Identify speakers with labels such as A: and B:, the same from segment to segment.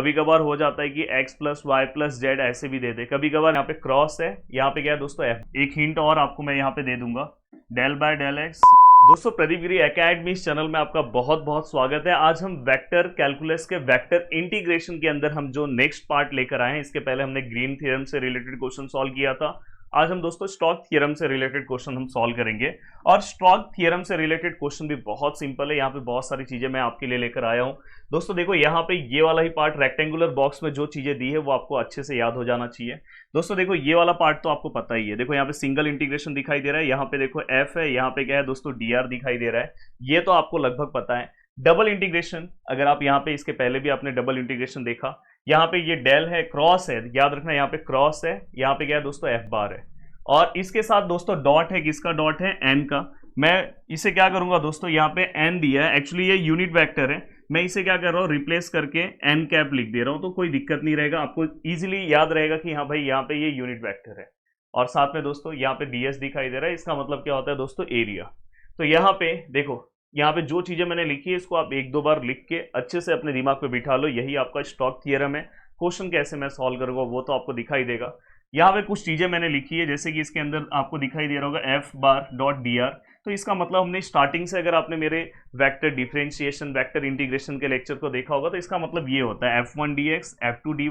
A: कभी कभार हो जाता है कि x plus y plus z ऐसे भी दे दे, कभी कभार यहाँ पे क्रॉस है, यहाँ पे क्या है दोस्तों f। एक हिंट और आपको मैं यहाँ पे दे दूंगा, डेल बाय डेल एक्स। दोस्तों प्रदीप गिरी एकेडमी इस चैनल में आपका बहुत बहुत स्वागत है। आज हम वेक्टर कैलकुलस के वेक्टर इंटीग्रेशन के अंदर हम जो नेक्स्ट पार्ट लेकर आए हैं, इसके पहले हमने ग्रीन थ्योरम से रिलेटेड क्वेश्चन सॉल्व किया था। आज हम दोस्तों स्टोक्स थ्योरम से रिलेटेड क्वेश्चन हम सॉल्व करेंगे। और स्टोक्स थ्योरम से रिलेटेड क्वेश्चन भी बहुत सिंपल है, यहाँ पे बहुत सारी चीजें मैं आपके लिए लेकर आया हूँ। दोस्तों देखो यहाँ पे ये वाला ही पार्ट रेक्टेंगुलर बॉक्स में जो चीजें दी है वो आपको अच्छे से याद हो जाना चाहिए। दोस्तों देखो ये वाला पार्ट तो आपको पता ही है, देखो यहाँ पे सिंगल इंटीग्रेशन दिखाई दे रहा है, यहाँ पे देखो एफ है, यहाँ पे क्या है दोस्तों डी दिखाई दे रहा है, ये तो आपको लगभग पता है। डबल इंटीग्रेशन, अगर आप यहाँ पे इसके पहले भी आपने डबल इंटीग्रेशन देखा, यहाँ पे ये डेल है, क्रॉस है, याद रखना यहाँ पे क्रॉस है, यहाँ पे क्या है दोस्तों एफ बार है, और इसके साथ दोस्तों डॉट है, किसका डॉट है एन का। मैं इसे क्या करूंगा दोस्तों, यहाँ पे एन दिया है, एक्चुअली ये यूनिट वेक्टर है, मैं इसे क्या कर रहा हूँ रिप्लेस करके एन कैप लिख दे रहा हूँ, तो कोई दिक्कत नहीं रहेगा, आपको इजीली याद रहेगा कि हाँ भाई यहाँ पे ये यूनिट वेक्टर है। और साथ में दोस्तों यहाँ पे डीएस दिखाई दे रहा है, इसका मतलब क्या होता है दोस्तों एरिया। तो यहाँ पे देखो, यहाँ पे जो चीजें मैंने लिखी है इसको आप एक दो बार लिख के अच्छे से अपने दिमाग पे बिठा लो, यही आपका स्टोक्स थ्योरम है। क्वेश्चन कैसे मैं सॉल्व करूंगा वो तो आपको दिखाई देगा। यहाँ पे कुछ चीजें मैंने लिखी है, जैसे कि इसके अंदर आपको दिखाई दे रहा होगा F bar dot D R, तो इसका मतलब हमने स्टार्टिंग से, अगर आपने मेरे वेक्टर डिफरेंशिएशन वेक्टर इंटीग्रेशन के लेक्चर को देखा होगा, तो इसका मतलब ये होता है F1 dx, F2 dy,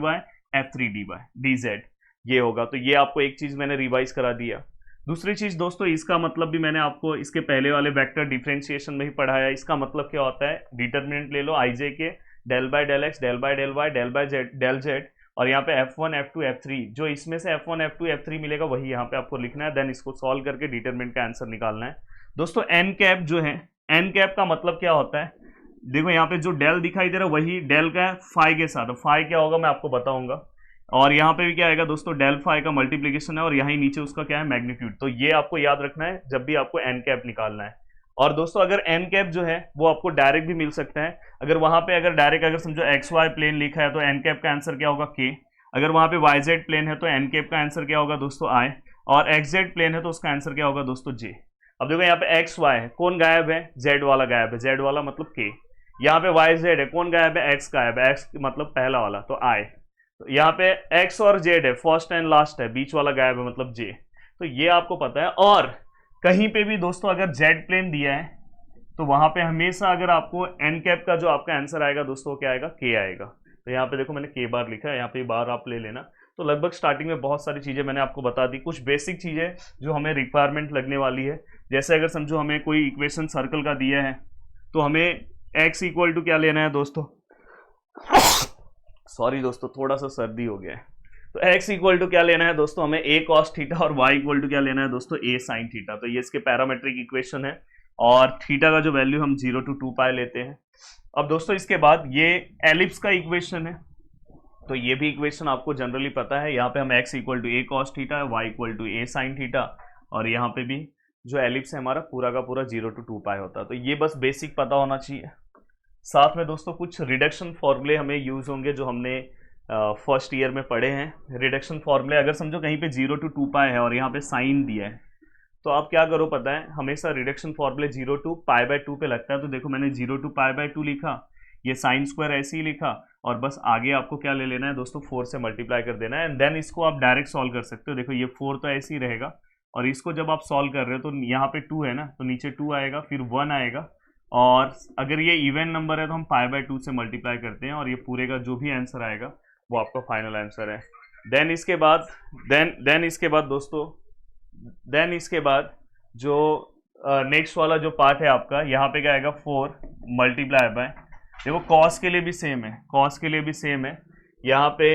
A: F3 dy dz, ये होगा। तो ये आपको एक चीज मैंने रिवाइज करा दिया। दूसरी चीज दोस्तों, इसका मतलब भी मैंने आपको इसके पहले वाले वेक्टर डिफरेंशिएशन में ही पढ़ाया। इसका मतलब क्या होता है, डिटर्मिनेंट ले लो ij के, del by del x, del by del y, del by del z, और यहाँ पे F1 F2 F3, जो इसमें से F1 F2 F3 मिलेगा वही यहाँ पे आपको लिखना है, देन इसको सॉल्व करके डिटरमिनेंट का आंसर निकालना है। दोस्तों एन कैप जो है, एन कैप का मतलब क्या होता है, देखो यहाँ पे जो डेल दिखाई दे रहा है वही डेल का है फाई के साथ, फाई क्या होगा मैं आपको बताऊंगा। और यहाँ पे भी क्या आएगा दोस्तों, डेल फाई का मल्टीप्लीकेशन है, और यहाँ नीचे उसका क्या है मैग्नीट्यूड। तो ये आपको याद रखना है जब भी आपको एन कैप निकालना है। और दोस्तों अगर एन कैप जो है वो आपको डायरेक्ट भी मिल सकता है, अगर वहां पे अगर डायरेक्ट अगर समझो एक्स वाई प्लेन लिखा है तो एन कैप का आंसर क्या होगा के, अगर वहां पे वाई जेड प्लेन है तो एन कैप का आंसर क्या होगा दोस्तों आई, और एक्स जेड प्लेन है तो उसका आंसर क्या होगा दोस्तों जे। अब देखो यहाँ पे एक्स वाई है, कौन गायब है, जेड वाला गायब है, जेड वाला मतलब के। यहाँ पे वाई जेड है, कौन गायब है, एक्स गायब है, एक्स मतलब पहला वाला तो आई। तो यहाँ पे एक्स और जेड है, फर्स्ट एंड लास्ट है, बीच वाला गायब है मतलब जे। तो ये आपको पता है। और कहीं पे भी दोस्तों अगर जेड प्लेन दिया है तो वहां पे हमेशा अगर आपको एन कैप का जो आपका आंसर आएगा दोस्तों क्या आएगा, के आएगा। तो यहाँ पे देखो मैंने के बार लिखा है, यहाँ पे बार आप ले लेना। तो लगभग स्टार्टिंग में बहुत सारी चीजें मैंने आपको बता दी, कुछ बेसिक चीजें जो हमें रिक्वायरमेंट लगने वाली है। जैसे अगर समझो हमें कोई इक्वेशन सर्कल का दिया है, तो हमें एक्स इक्वल टू क्या लेना है दोस्तों, सॉरी दोस्तों थोड़ा सा सर्दी हो गया है। तो x इक्वल टू क्या लेना है दोस्तों, हमें a cos थीटा, और y इक्वल टू क्या लेना है दोस्तों, a sin थीटा। तो ये इसके पैरामेट्रिक इक्वेशन है, और थीटा का जो वैल्यू हम 0 to 2 पाई लेते हैं। अब दोस्तों इसके बाद ये एलिप्स का इक्वेशन है, तो ये भी इक्वेशन आपको जनरली पता है। यहाँ पे हम x equal to a cos theta, y equal to a sin theta, और यहाँ पे भी जो एलिप्स है हमारा पूरा का पूरा 0 to 2 पाई होता है। तो ये बस बेसिक पता होना चाहिए। साथ में दोस्तों कुछ रिडक्शन फॉर्मूले हमें यूज होंगे जो हमने फर्स्ट ईयर में पढ़े हैं। रिडक्शन फॉर्मूले अगर समझो कहीं पे 0 to 2 पाई है और यहाँ पे साइन दिया है, तो आप क्या करो पता है, हमेशा रिडक्शन फॉर्मूले 0 to पाई बाय 2 पे लगता है। तो देखो मैंने 0 to पाई बाय 2 लिखा, ये साइन स्क्वायर ऐसे ही लिखा, और बस आगे आपको क्या ले लेना है दोस्तों, 4 से मल्टीप्लाई कर देना है, एंड देन इसको आप डायरेक्ट सॉल्व कर सकते हो। देखो ये 4 तो ऐसे ही रहेगा, और इसको जब आप सॉल्व कर रहे हो तो यहाँ पे 2 है ना, तो नीचे 2 आएगा, फिर 1 आएगा, और अगर ये इवन नंबर है तो हम पाई बाय 2 से मल्टीप्लाई करते हैं, और ये पूरे का जो भी आंसर आएगा वो आपका फाइनल आंसर है। देन इसके बाद देन इसके बाद जो नेक्स्ट वाला जो पार्ट है आपका, यहाँ पे क्या आएगा 4 मल्टीप्लाई बाय, देखो कॉस के लिए भी सेम है, कॉस के लिए भी सेम है। यहाँ पे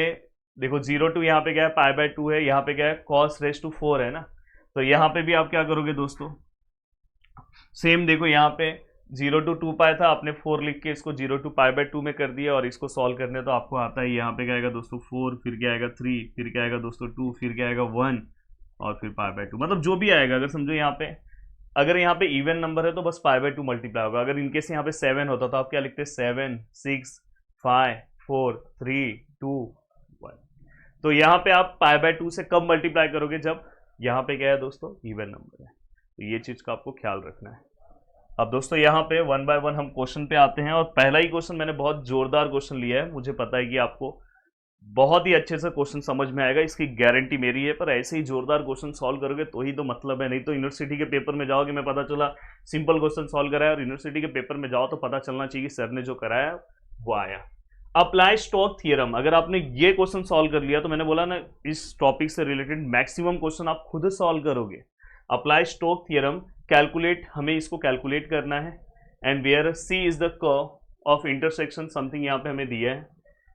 A: देखो 0 to यहाँ पे क्या है पाई बाय 2 है, यहाँ पे क्या है कॉस रेस टू 4 है ना। तो यहाँ पे भी आप क्या करोगे दोस्तों, सेम देखो यहाँ पे 0 to 2 पाई था, आपने 4 लिख के इसको 0 to पाई बाय 2 में कर दिया, और इसको सॉल्व करने तो आपको आता है। यहाँ पे क्या आएगा दोस्तों 4, फिर क्या आएगा 3, फिर क्या आएगा दोस्तों 2, फिर क्या आएगा 1, और फिर पाई बाय 2, मतलब जो भी आएगा। अगर समझो यहाँ पे अगर यहाँ पे इवन नंबर है तो बस पाई बाय 2 मल्टीप्लाई होगा। अगर इनकेस यहाँ पे 7 होता तो आप क्या लिखते, 7 6 5 4 3 2 1। तो यहाँ पे आप पाई बाय 2 से कब मल्टीप्लाई करोगे, जब यहाँ पे क्या है दोस्तों इवन नंबर है। तो ये चीज का आपको ख्याल रखना है। अब दोस्तों यहाँ पे वन बाय वन हम क्वेश्चन पे आते हैं, और पहला ही क्वेश्चन मैंने बहुत जोरदार क्वेश्चन लिया है, मुझे पता है कि आपको बहुत ही अच्छे से क्वेश्चन समझ में आएगा, इसकी गारंटी मेरी है। पर ऐसे ही जोरदार क्वेश्चन सॉल्व करोगे तो ही तो मतलब है, नहीं तो यूनिवर्सिटी के पेपर में जाओगे, मैं पता चला सिंपल क्वेश्चन सॉल्व कराया, और यूनिवर्सिटी के पेपर में जाओ तो पता चलना चाहिए कि सर ने जो कराया वो आया। अप्लाई स्टोक थ्योरम, अगर आपने ये क्वेश्चन सॉल्व कर लिया तो मैंने बोला ना इस टॉपिक से रिलेटेड मैक्सिमम क्वेश्चन आप खुद सॉल्व करोगे। अप्लाई स्टोक थ्योरम, कैलकुलेट, हमें इसको कैलकुलेट करना है, and where C is the curve of intersection something यहाँ पे हमें दिया है,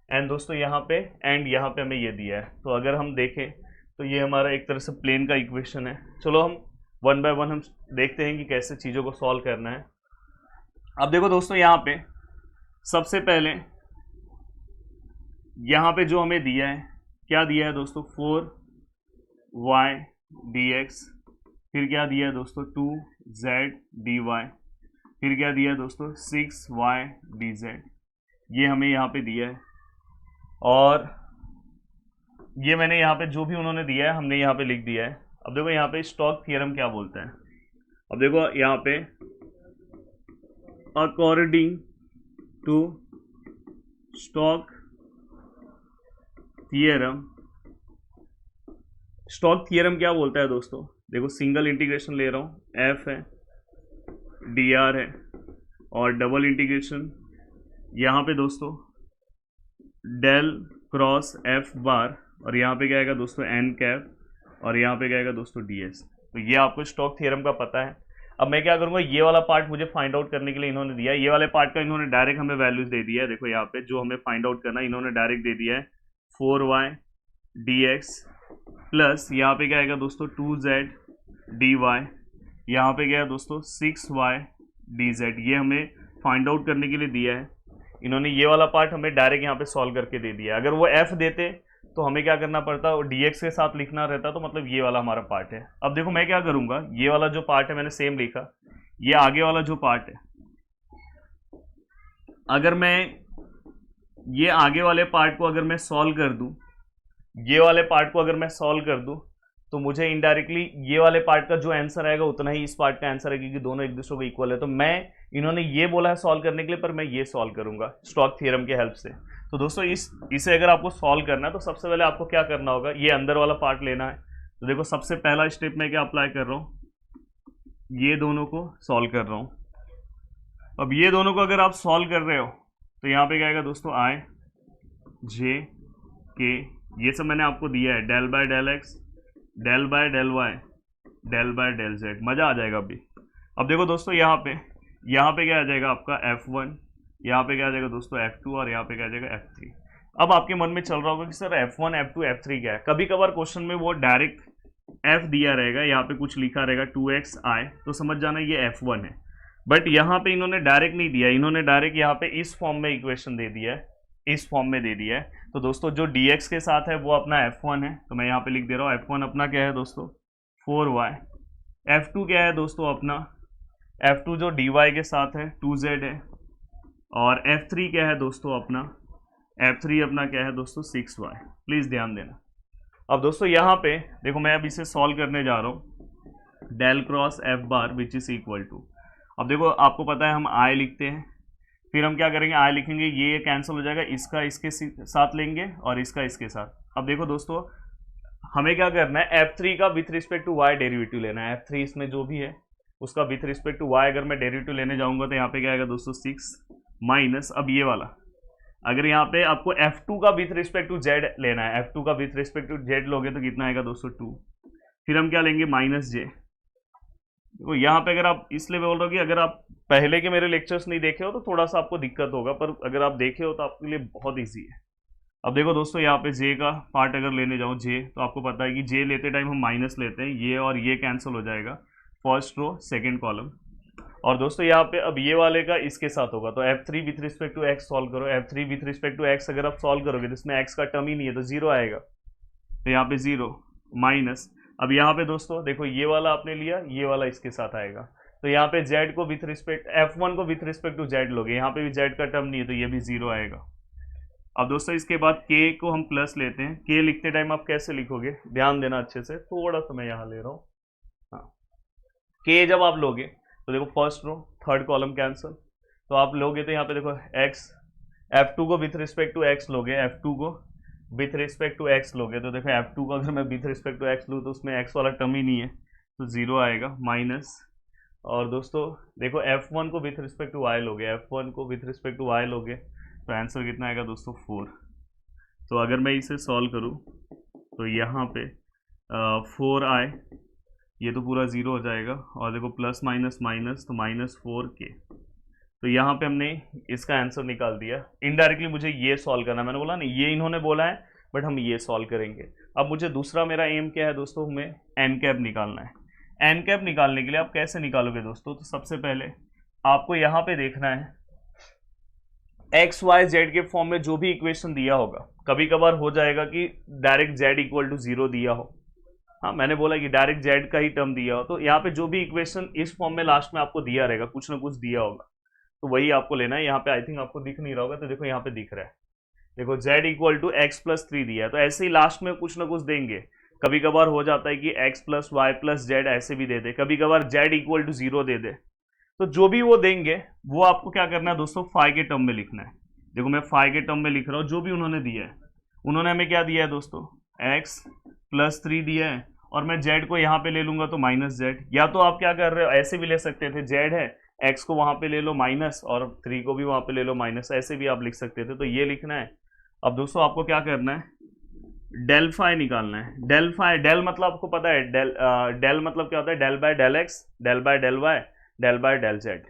A: एंड दोस्तों यहाँ पे एंड यहाँ पे हमें ये दिया है। तो अगर हम देखें तो ये हमारा एक तरह से प्लेन का इक्वेशन है। चलो हम वन बाय वन हम देखते हैं कि कैसे चीज़ों को सॉल्व करना है। अब देखो दोस्तों यहाँ पे सबसे पहले यहाँ पे जो हमें दिया है, क्या दिया है दोस्तों, 4y dx, फिर क्या दिया है दोस्तों 2z dy, फिर क्या दिया है दोस्तों 6y dz, ये हमें यहाँ पे दिया है। और ये मैंने यहाँ पे जो भी उन्होंने दिया है हमने यहाँ पे लिख दिया है। अब देखो यहाँ पे स्टोक थ्योरम क्या बोलता है। अब देखो यहाँ पे according to Stoke theorem, Stoke theorem क्या बोलता है दोस्तों, देखो सिंगल इंटीग्रेशन ले रहा हूँ, एफ है, dr है, और डबल इंटीग्रेशन यहाँ पे दोस्तों डेल क्रॉस एफ बार, और यहाँ पे क्या आएगा दोस्तों एन कैप, और यहाँ पे क्या आएगा दोस्तों ds। तो ये आपको स्टोक थ्योरम का पता है। अब मैं क्या करूँगा, ये वाला पार्ट मुझे फाइंड आउट करने के लिए इन्होंने दिया है, ये वाले पार्ट का इन्होंने डायरेक्ट हमें वैल्यूज दे दिया है। देखो यहाँ पे जो हमें फाइंड आउट करना है इन्होंने डायरेक्ट दे दिया है 4y dx प्लस यहाँ पे क्या आएगा दोस्तों 2z dy, यहाँ पे क्या है दोस्तों 6y dz, ये हमें फाइंड आउट करने के लिए दिया है इन्होंने। ये वाला पार्ट हमें डायरेक्ट यहाँ पे सॉल्व करके दे दिया है। अगर वो f देते तो हमें क्या करना पड़ता, और dx के साथ लिखना रहता, तो मतलब ये वाला हमारा पार्ट है। अब देखो मैं क्या करूँगा, ये वाला जो पार्ट है मैंने सेम लिखा, ये आगे वाला जो पार्ट है, अगर मैं ये आगे वाले पार्ट को अगर मैं सॉल्व कर दूं, ये वाले पार्ट को अगर मैं सॉल्व कर दूं, तो मुझे इनडायरेक्टली ये वाले पार्ट का जो आंसर आएगा उतना ही इस पार्ट का आंसर है, क्योंकि दोनों एक दूसरे को इक्वल है। तो मैं, इन्होंने ये बोला है सॉल्व करने के लिए, पर मैं ये सॉल्व करूंगा स्टोक थ्योरम के हेल्प से। तो दोस्तों इसे अगर आपको सॉल्व करना है तो सबसे पहले आपको क्या करना होगा, ये अंदर वाला पार्ट लेना है। तो देखो सबसे पहला स्टेप मैं क्या अप्लाई कर रहा हूँ, ये दोनों को सॉल्व कर रहा हूँ। अब ये दोनों को अगर आप सॉल्व कर रहे हो तो यहाँ पे क्या आएगा दोस्तों i j k, ये सब मैंने आपको दिया है, del by del x, del by del y, del by del z, मज़ा आ जाएगा अभी। अब देखो दोस्तों यहाँ पे क्या आ जाएगा आपका f1, यहाँ पे क्या आ जाएगा दोस्तों f2, और यहाँ पे क्या आ जाएगा f3। अब आपके मन में चल रहा होगा कि सर f1 f2 f3 क्या है। कभी कभार क्वेश्चन में वो डायरेक्ट f दिया रहेगा, यहाँ पे कुछ लिखा रहेगा 2xi, तो समझ जाना ये f1 है। बट यहाँ पे इन्होंने डायरेक्ट नहीं दिया, इन्होंने डायरेक्ट यहाँ पे इस फॉर्म में इक्वेशन दे दिया है, इस फॉर्म में दे दिया है। तो दोस्तों जो dx के साथ है वो अपना f1 है, तो मैं यहाँ पे लिख दे रहा हूँ f1 अपना क्या है दोस्तों 4y, f2 क्या है दोस्तों अपना, f2 जो dy के साथ है 2z है, और f3 क्या है दोस्तों अपना, f3 अपना क्या है दोस्तों 6y। प्लीज़ ध्यान देना। अब दोस्तों यहाँ पे देखो मैं अब इसे सॉल्व करने जा रहा हूँ, del cross F bar which is equal to, अब देखो आपको पता है हम i लिखते हैं, फिर हम क्या करेंगे i लिखेंगे, ये कैंसिल हो जाएगा, इसका इसके साथ लेंगे और इसका इसके साथ। अब देखो दोस्तों हमें क्या करना है, f3 का with respect to y derivative लेना है, f3 इसमें जो भी है उसका विथ रिस्पेक्ट टू y अगर मैं डेरिवेटिव लेने जाऊंगा तो यहाँ पे क्या आएगा दोस्तों 6 माइनस, अब ये वाला अगर यहाँ पे आपको f2 का विथ रिस्पेक्ट टू z लेना है, f2 का विथ रिस्पेक्ट टू z लोगे तो कितना आएगा दोस्तों 2, फिर हम क्या लेंगे माइनस j। देखो यहाँ पे अगर आप इसलिए बोल रहे हो कि अगर आप पहले के मेरे लेक्चर्स नहीं देखे हो तो थोड़ा सा आपको दिक्कत होगा, पर अगर आप देखे हो तो आपके लिए बहुत ईजी है। अब देखो दोस्तों यहाँ पे j का पार्ट अगर लेने जाऊँ j, तो आपको पता है कि j लेते टाइम हम माइनस लेते हैं, ये और ये कैंसिल हो जाएगा, फर्स्ट रो सेकेंड कॉलम। और दोस्तों यहाँ पे अब ये वाले का इसके साथ होगा, तो f3 with respect to x solve करो, f3 with respect to x अगर आप सॉल्व करोगे तो इसमें x का टर्म ही नहीं है तो जीरो आएगा, तो यहाँ पे जीरो माइनस। अब यहाँ पे दोस्तों देखो ये वाला आपने लिया, ये वाला इसके साथ आएगा, तो यहाँ पे z को विथ रिस्पेक्ट f1 को विथ रिस्पेक्ट टू z लोगे, यहाँ पे भी z का टर्म नहीं है तो ये भी जीरो आएगा। अब दोस्तों इसके बाद k को हम प्लस लेते हैं, k लिखते टाइम आप कैसे लिखोगे ध्यान देना अच्छे से, थोड़ा सा मैं यहाँ ले रहा हूँ। हाँ, k जब आप लोगे तो देखो first row third column cancel, तो आप लोगे तो यहाँ पे देखो x, f2 को विथ रिस्पेक्ट टू x लोगे, f2 को विथ रिस्पेक्ट टू x लोगे, तो देखो f2 को अगर मैं विथ रिस्पेक्ट टू x लूँ तो उसमें x वाला टर्म ही नहीं है, तो 0 आएगा माइनस। और दोस्तों देखो f1 को विथ रिस्पेक्ट टू y लोगे, f1 को विथ रिस्पेक्ट टू y लोगे, तो आंसर कितना आएगा दोस्तों 4। तो अगर मैं इसे सॉल्व करूँ तो यहाँ पे 4i, ये तो पूरा 0 हो जाएगा, और देखो प्लस माइनस माइनस, तो -4k। तो यहाँ पे हमने इसका आंसर निकाल दिया। इनडायरेक्टली मुझे ये सॉल्व करना है, मैंने बोला ना ये इन्होंने बोला है, बट हम ये सॉल्व करेंगे। अब मुझे दूसरा मेरा एम क्या है दोस्तों, हमें एन कैप निकालना है। एन कैप निकालने के लिए आप कैसे निकालोगे दोस्तों, तो सबसे पहले आपको यहाँ पे देखना है एक्स वाई जेड के फॉर्म में जो भी इक्वेशन दिया होगा, कभी कभार हो जाएगा कि डायरेक्ट जेड इक्वल टू 0 दिया हो, हाँ मैंने बोला कि डायरेक्ट जेड का ही टर्म दिया हो, तो यहाँ पे जो भी इक्वेशन इस फॉर्म में लास्ट में आपको दिया रहेगा, कुछ ना कुछ दिया होगा, तो वही आपको लेना है। यहाँ पे आई थिंक आपको दिख नहीं रहा होगा, तो देखो यहाँ पे दिख रहा है, देखो z equal to x plus 3 दिया है, तो ऐसे ही लास्ट में कुछ ना कुछ देंगे। कभी कभार हो जाता है कि x plus y plus z ऐसे भी दे दे, कभी कभार z इक्वल टू 0 दे दे, तो जो भी वो देंगे वो आपको क्या करना है दोस्तों, फाई के टर्म में लिखना है। देखो मैं फाई के टर्म में लिख रहा हूँ, जो भी उन्होंने दिया है, उन्होंने हमें क्या दिया है दोस्तों, x प्लस 3 दिया है, और मैं z को यहाँ पे ले लूंगा तो -z, या तो आप क्या कर रहे हो ऐसे भी ले सकते थे, z है x को वहाँ पे ले लो माइनस और 3 को भी वहाँ पे ले लो माइनस, ऐसे भी आप लिख सकते थे, तो ये लिखना है। अब दोस्तों आपको क्या करना है, डेल फाई निकालना है। डेल फाई, डेल मतलब आपको पता है, डेल मतलब क्या होता है, del by del x, del by del y, del by del z.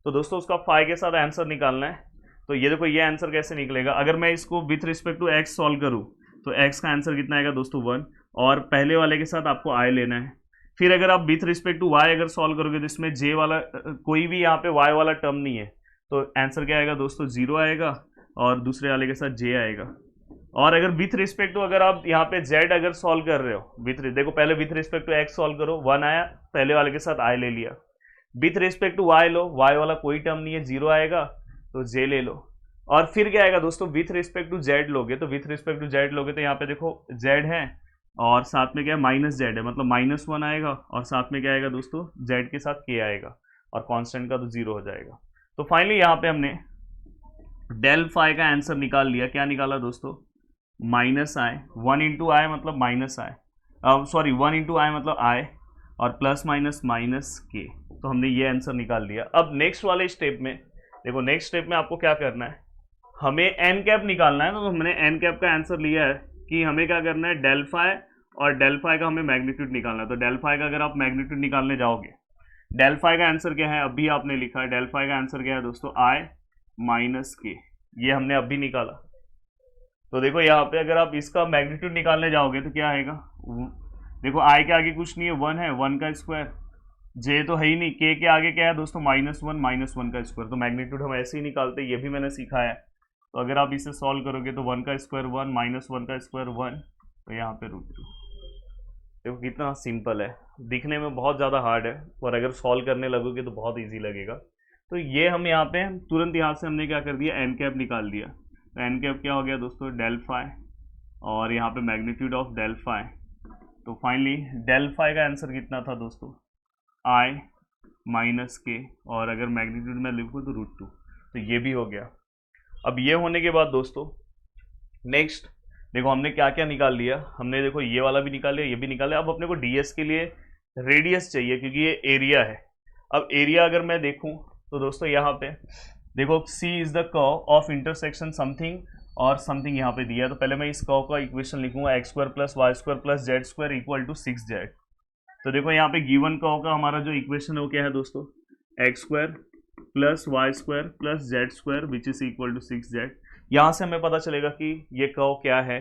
A: तो दोस्तों उसका फाई के साथ आंसर निकालना है। तो ये देखो ये आंसर कैसे निकलेगा, अगर मैं इसको with respect to x solve करूँ तो एक्स का आंसर कितना आएगा दोस्तों 1, और पहले वाले के साथ आपको आई लेना है। फिर अगर आप विथ रिस्पेक्ट टू वाई अगर सॉल्व करोगे तो इसमें जे वाला कोई भी यहाँ पे वाई वाला टर्म नहीं है, तो आंसर क्या आएगा दोस्तों 0 आएगा, और दूसरे वाले के साथ जे आएगा। और अगर विथ रिस्पेक्ट टू अगर आप यहाँ पे जेड अगर सॉल्व कर रहे हो, देखो पहले with respect to x solve करो, 1 आया, पहले वाले के साथ आई ले लिया। विथ रिस्पेक्ट टू वाई लो, वाई वाला कोई टर्म नहीं है, 0 आएगा, तो जे ले लो। और फिर क्या आएगा दोस्तों, विथ रिस्पेक्ट टू जेड लोगे, तो विथ रिस्पेक्ट टू जेड लोगे तो यहाँ पे देखो जेड है और साथ में क्या है माइनस जेड है, मतलब -1 आएगा, और साथ में क्या आएगा दोस्तों जेड के साथ के आएगा, और कांस्टेंट का तो 0 हो जाएगा। तो फाइनली यहाँ पे हमने डेल फाई का आंसर निकाल लिया। क्या निकाला दोस्तों, -i, 1 इंटू आई मतलब -i, सॉरी 1 इंटू आई मतलब i, और प्लस माइनस माइनस के, तो हमने ये आंसर निकाल लिया। अब नेक्स्ट वाले स्टेप में देखो, नेक्स्ट स्टेप में आपको क्या करना है, हमें एन कैप निकालना है। तो हमने एन कैप का आंसर लिया है कि हमें क्या करना है, डेल फाई और डेल फाई का हमें मैग्नीट्यूड निकालना है। तो डेल फाई का अगर आप मैग्नीट्यूड निकालने जाओगे, डेल फाई का आंसर क्या है, अभी आपने लिखा है, डेल फाई का आंसर क्या है दोस्तों, i माइनस के, ये हमने अभी निकाला। तो देखो यहाँ पे अगर आप इसका मैग्नीट्यूड निकालने जाओगे तो क्या आएगा, देखो i के आगे कुछ नहीं है, 1 है, 1 का स्क्वायर, j तो है ही नहीं, k के आगे क्या है दोस्तों -1 का स्क्वायर, तो मैग्नीट्यूड हम ऐसे ही निकालते हैं, ये भी मैंने सीखा है। तो अगर आप इसे सॉल्व करोगे तो 1 का स्क्वायर 1, -1 का स्क्वायर 1, तो यहाँ पे √2। देखो कितना सिंपल है, दिखने में बहुत ज़्यादा हार्ड है, और अगर सॉल्व करने लगोगे तो बहुत इजी लगेगा। तो ये हम यहाँ पे तुरंत यहाँ से हमने क्या कर दिया, एन कैप निकाल दिया। तो एन कैप क्या हो गया दोस्तों, डेल फाई, और यहाँ पे मैग्नीट्यूड ऑफ डेल फाई। तो फाइनली डेल फाई का आंसर कितना था दोस्तों, i माइनस के, और अगर मैग्नीट्यूड में लिखूँ तो √2, तो ये भी हो गया। अब ये होने के बाद दोस्तों नेक्स्ट देखो हमने क्या क्या निकाल लिया, हमने देखो ये वाला भी निकाल लिया, ये भी निकाल लिया। अब अपने को ds के लिए रेडियस चाहिए, क्योंकि ये एरिया है। अब एरिया अगर मैं देखूं तो दोस्तों यहाँ पे देखो c is the curve of intersection something और समथिंग यहाँ पे दिया है। तो पहले मैं इस कर्व का इक्वेशन लिखूंगा, x square plus y square plus z square equal to 6z। तो देखो यहाँ पे गिवन कर्व का हमारा जो इक्वेशन है वो क्या है दोस्तों, x square plus y square plus z square which is equal to 6z। यहाँ से हमें पता चलेगा कि ये कर्व क्या है,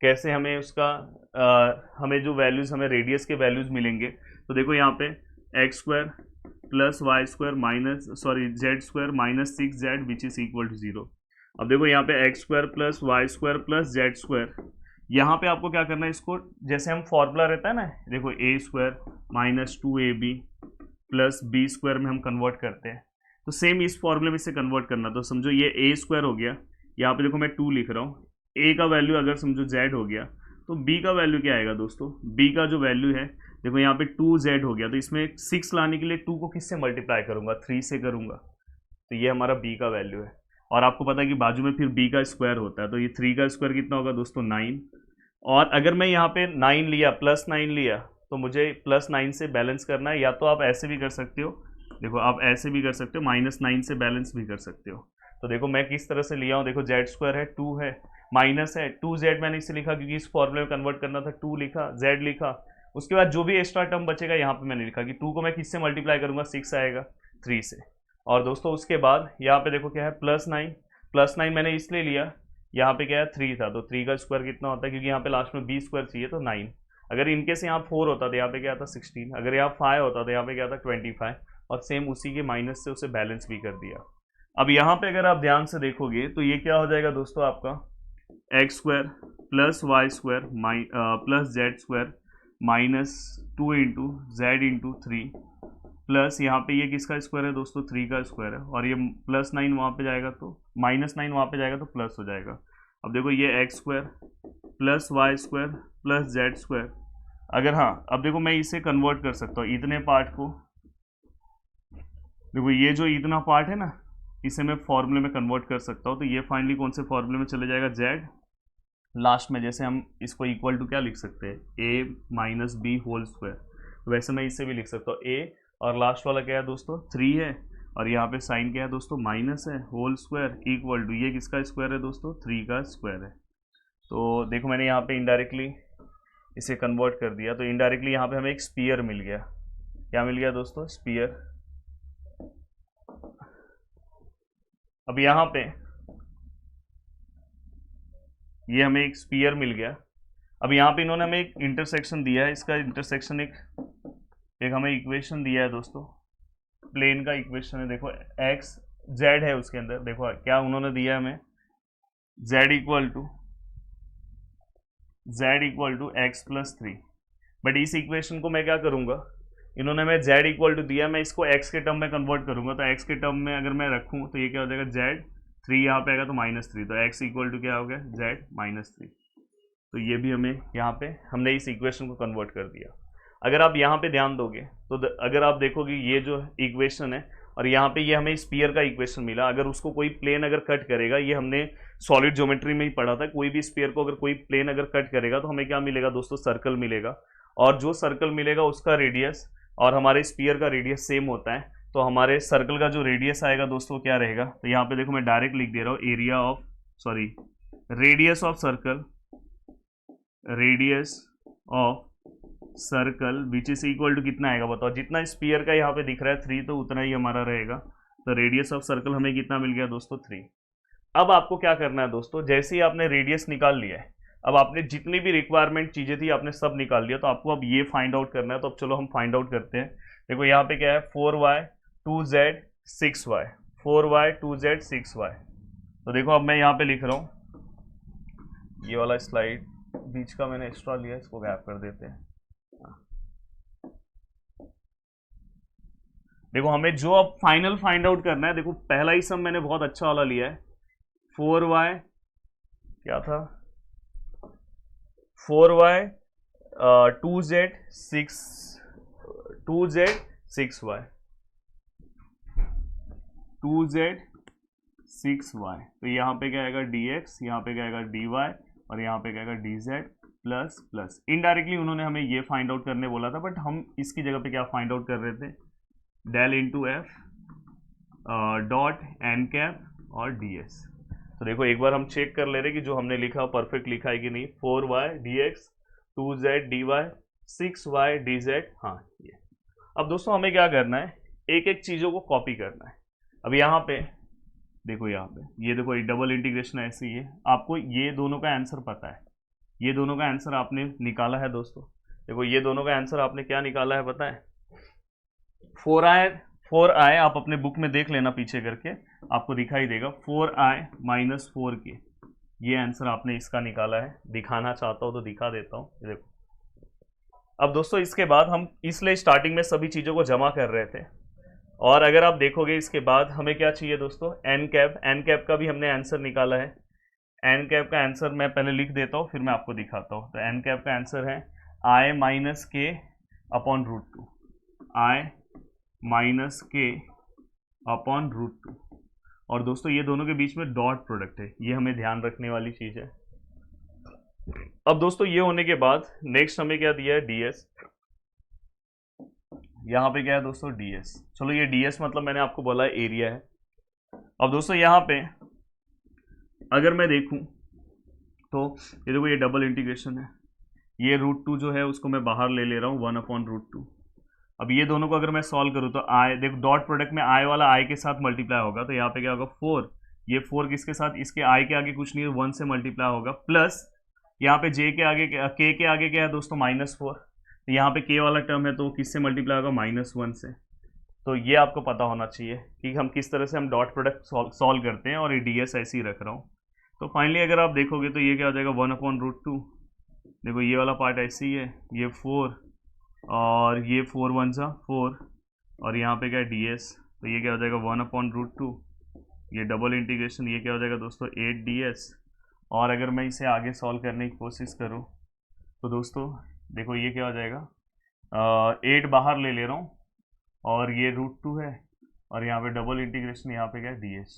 A: कैसे हमें उसका हमें जो वैल्यूज़, हमें रेडियस के वैल्यूज़ मिलेंगे। तो देखो यहाँ पे x square plus y square z square -6z which is equal to 0। अब देखो यहाँ पे x square plus y square plus z square, यहाँ पे आपको क्या करना है, इसको जैसे हम फॉर्मूला रहता है ना, देखो a square -2ab plus b square में हम कन्वर्ट करते हैं, तो सेम इस फॉर्मूले में इसे कन्वर्ट करना। तो समझो ये a स्क्वायर हो गया, यहाँ पे देखो मैं 2 लिख रहा हूँ, a का वैल्यू अगर समझो z हो गया, तो b का वैल्यू क्या आएगा दोस्तों, b का जो वैल्यू है देखो यहाँ पे 2z हो गया, तो इसमें 6 लाने के लिए 2 को किससे मल्टीप्लाई करूंगा, 3 से करूंगा, तो ये हमारा b का वैल्यू है। और आपको पता है कि बाजू में फिर b का स्क्वायर होता है, तो ये 3 का स्क्वायर कितना होगा दोस्तों 9। और अगर मैं यहाँ पे 9 लिया, +9 लिया, तो मुझे +9 से बैलेंस करना है। या तो आप ऐसे भी कर सकते हो, देखो आप ऐसे भी कर सकते हो, -9 से बैलेंस भी कर सकते हो। तो देखो मैं किस तरह से लिया हूँ, देखो z स्क्वायर है, 2 है, माइनस है 2z, मैंने इसे लिखा क्योंकि इस फॉर्मूले में कन्वर्ट करना था, 2 लिखा, z लिखा। उसके बाद जो भी एक्स्ट्रा टर्म बचेगा यहाँ पे मैंने लिखा कि 2 को मैं किससे मल्टीप्लाई करूंगा, 6 आएगा, 3 से। और दोस्तों उसके बाद यहाँ पे देखो क्या है, +9 मैंने इसलिए लिया, यहाँ पे क्या है 3 था, तो 3 का स्क्वायर कितना होता है, क्योंकि यहाँ पे लास्ट में b स्क्वायर चाहिए, तो 9। अगर इनकेस यहाँ 4 होता तो यहाँ पे क्या था 16, अगर यहाँ 5 होता तो यहाँ पे क्या था 25, और सेम उसी के माइनस से उसे बैलेंस भी कर दिया। अब यहाँ पे अगर आप ध्यान से देखोगे तो ये क्या हो जाएगा दोस्तों, आपका x square plus y square plus z square -2 into z into 3 plus यहाँ पे ये किसका स्क्वायर है दोस्तों, 3 का स्क्वायर है, और ये +9 वहाँ पे जाएगा तो -9 वहाँ पे जाएगा तो प्लस हो जाएगा। अब देखो ये x square plus y square plus z square, अगर हाँ अब देखो मैं इसे कन्वर्ट कर सकता हूँ इतने पार्ट को, देखो ये जो इतना पार्ट है ना, इसे मैं फॉर्मूले में कन्वर्ट कर सकता हूँ, तो ये फाइनली कौन से फॉर्मूले में चले जाएगा, z लास्ट में, जैसे हम इसको इक्वल टू क्या लिख सकते हैं, a minus b whole square, वैसे मैं इसे भी लिख सकता हूँ a, और लास्ट वाला क्या है दोस्तों 3 है, और यहाँ पे साइन क्या है दोस्तों माइनस है, होल स्क्वायर इक्वल टू ये किसका स्क्वायर है दोस्तों, 3 का स्क्वायर है। तो देखो मैंने यहाँ पे इनडायरेक्टली इसे कन्वर्ट कर दिया, तो इनडायरेक्टली यहाँ पे हमें एक स्पीयर मिल गया, क्या मिल गया दोस्तों, स्पीयर। अब यहाँ पे ये हमें एक स्पीयर मिल गया। अब यहाँ पे इन्होंने हमें एक इंटरसेक्शन दिया है, इसका इंटरसेक्शन एक हमें इक्वेशन दिया है दोस्तों, प्लेन का इक्वेशन है, देखो x z है उसके अंदर, देखो क्या उन्होंने दिया है हमें, z equal to x plus 3। But इस इक्वेशन को मैं क्या करूँगा, इन्होंने हमें z इक्वल टू दिया, मैं इसको x के टर्म में कन्वर्ट करूँगा, तो x के टर्म में अगर मैं रखूँ तो ये क्या हो जाएगा, z 3 यहाँ पे आएगा तो -3, तो x इक्वल टू क्या हो गया, z -3। तो ये भी हमें यहाँ पे हमने इस इक्वेशन को कन्वर्ट कर दिया। अगर आप यहाँ पे ध्यान दोगे तो अगर आप देखोगे ये जो इक्वेशन है, और यहाँ पे ये हमें स्पीयर का इक्वेशन मिला, अगर उसको कोई प्लेन अगर कट करेगा, ये हमने सॉलिड ज्योमेट्री में ही पढ़ा था, कोई भी स्पीयर को अगर कोई प्लेन अगर कट करेगा तो हमें क्या मिलेगा दोस्तों, सर्कल मिलेगा, और जो सर्कल मिलेगा उसका रेडियस और हमारे स्पीयर का रेडियस सेम होता है, तो हमारे सर्कल का जो रेडियस आएगा दोस्तों क्या रहेगा, तो यहाँ पे देखो मैं डायरेक्ट लिख दे रहा हूँ, radius of circle which is equal to कितना आएगा बताओ, जितना स्पीयर का यहाँ पे दिख रहा है 3, तो उतना ही हमारा रहेगा, तो रेडियस ऑफ सर्कल हमें कितना मिल गया दोस्तों 3। अब आपको क्या करना है दोस्तों, जैसे ही आपने रेडियस निकाल लिया है, अब आपने जितनी भी रिक्वायरमेंट चीज़ें थी आपने सब निकाल लिया, तो आपको अब ये फाइंड आउट करना है। तो अब चलो हम फाइंड आउट करते हैं। देखो यहाँ पे क्या है, 4y 2z 6y, 4y 2z 6y। तो देखो अब मैं यहाँ पे लिख रहा हूँ, ये वाला स्लाइड बीच का मैंने एक्स्ट्रा लिया, इसको गैप कर देते हैं। देखो हमें जो अब फाइनल फाइंड आउट करना है, देखो पहला ही सम मैंने बहुत अच्छा वाला लिया है, 4y क्या था, 4y 2z 6y 2z 6y। तो यहाँ पे क्या आएगा dx, यहाँ पे क्या आएगा dy, और यहाँ पे क्या आएगा dz प्लस प्लस। इनडायरेक्टली उन्होंने हमें ये फाइंड आउट करने बोला था, बट हम इसकी जगह पे क्या फाइंड आउट कर रहे थे, del into F dot n cap और ds। तो देखो एक बार हम चेक कर ले रहे कि जो हमने लिखा परफेक्ट लिखा है कि नहीं, 4y dx 2z dy 6y dz। हाँ ये। अब दोस्तों हमें क्या करना है, एक एक चीज़ों को कॉपी करना है। अब यहाँ पे देखो, यहाँ पे ये देखो ये डबल इंटीग्रेशन ऐसे ही है, आपको ये दोनों का आंसर पता है, ये दोनों का आंसर आपने निकाला है दोस्तों। देखो ये दोनों का आंसर आपने क्या निकाला है पता है, 4i आप अपने बुक में देख लेना पीछे करके, आपको दिखाई देगा 4i माइनस 4k, ये आंसर आपने इसका निकाला है। दिखाना चाहता हूँ तो दिखा देता हूँ, देखो। अब दोस्तों इसके बाद हम इसलिए स्टार्टिंग में सभी चीज़ों को जमा कर रहे थे, और अगर आप देखोगे इसके बाद हमें क्या चाहिए दोस्तों, एन कैप का भी हमने आंसर निकाला है। एन कैप का आंसर मैं पहले लिख देता हूँ, फिर मैं आपको दिखाता हूँ। तो एन कैप का आंसर है i माइनस के अपॉन रूट टू, आई माइनस के अपॉन रूट टू। और दोस्तों ये दोनों के बीच में डॉट प्रोडक्ट है, ये हमें ध्यान रखने वाली चीज है। अब दोस्तों ये होने के बाद नेक्स्ट हमें क्या दिया है, ds। यहाँ पे क्या है दोस्तों, ds। चलो ये ds मतलब मैंने आपको बोला एरिया है। अब दोस्तों यहाँ पे अगर मैं देखूं तो ये देखो, ये डबल इंटीग्रेशन है, ये रूट टू जो है उसको मैं बाहर ले रहा हूँ, 1/√2। अब ये दोनों को अगर मैं सॉल्व करूँ तो आई, देखो डॉट प्रोडक्ट में आई वाला आई के साथ मल्टीप्लाई होगा, तो यहाँ पे क्या होगा 4, ये 4 किसके साथ, इसके आई के आगे कुछ नहीं है, 1 से मल्टीप्लाई होगा, प्लस यहाँ पे जे के आगे, के आगे क्या है दोस्तों, -4। तो यहाँ पे के वाला टर्म है तो किससे मल्टीप्लाई होगा, -1 से। तो ये आपको पता होना चाहिए कि हम किस तरह से हम डॉट प्रोडक्ट सॉल्व करते हैं, और ये ds ऐसे ही रख रहा हूँ। तो फाइनली अगर आप देखोगे तो ये क्या हो जाएगा, 1/√2। देखो ये वाला पार्ट ऐसे ही है, ये 4 और ये 4 1 सा 4, और यहाँ पे क्या है ds, तो ये क्या हो जाएगा 1/√2। ये डबल इंटीग्रेशन, ये क्या हो जाएगा दोस्तों 8ds। और अगर मैं इसे आगे सॉल्व करने की कोशिश करूँ तो दोस्तों देखो ये क्या हो जाएगा, 8 बाहर ले रहा हूँ और ये √2 है, और यहाँ पे डबल इंटीग्रेशन, यहाँ पे क्या है ds।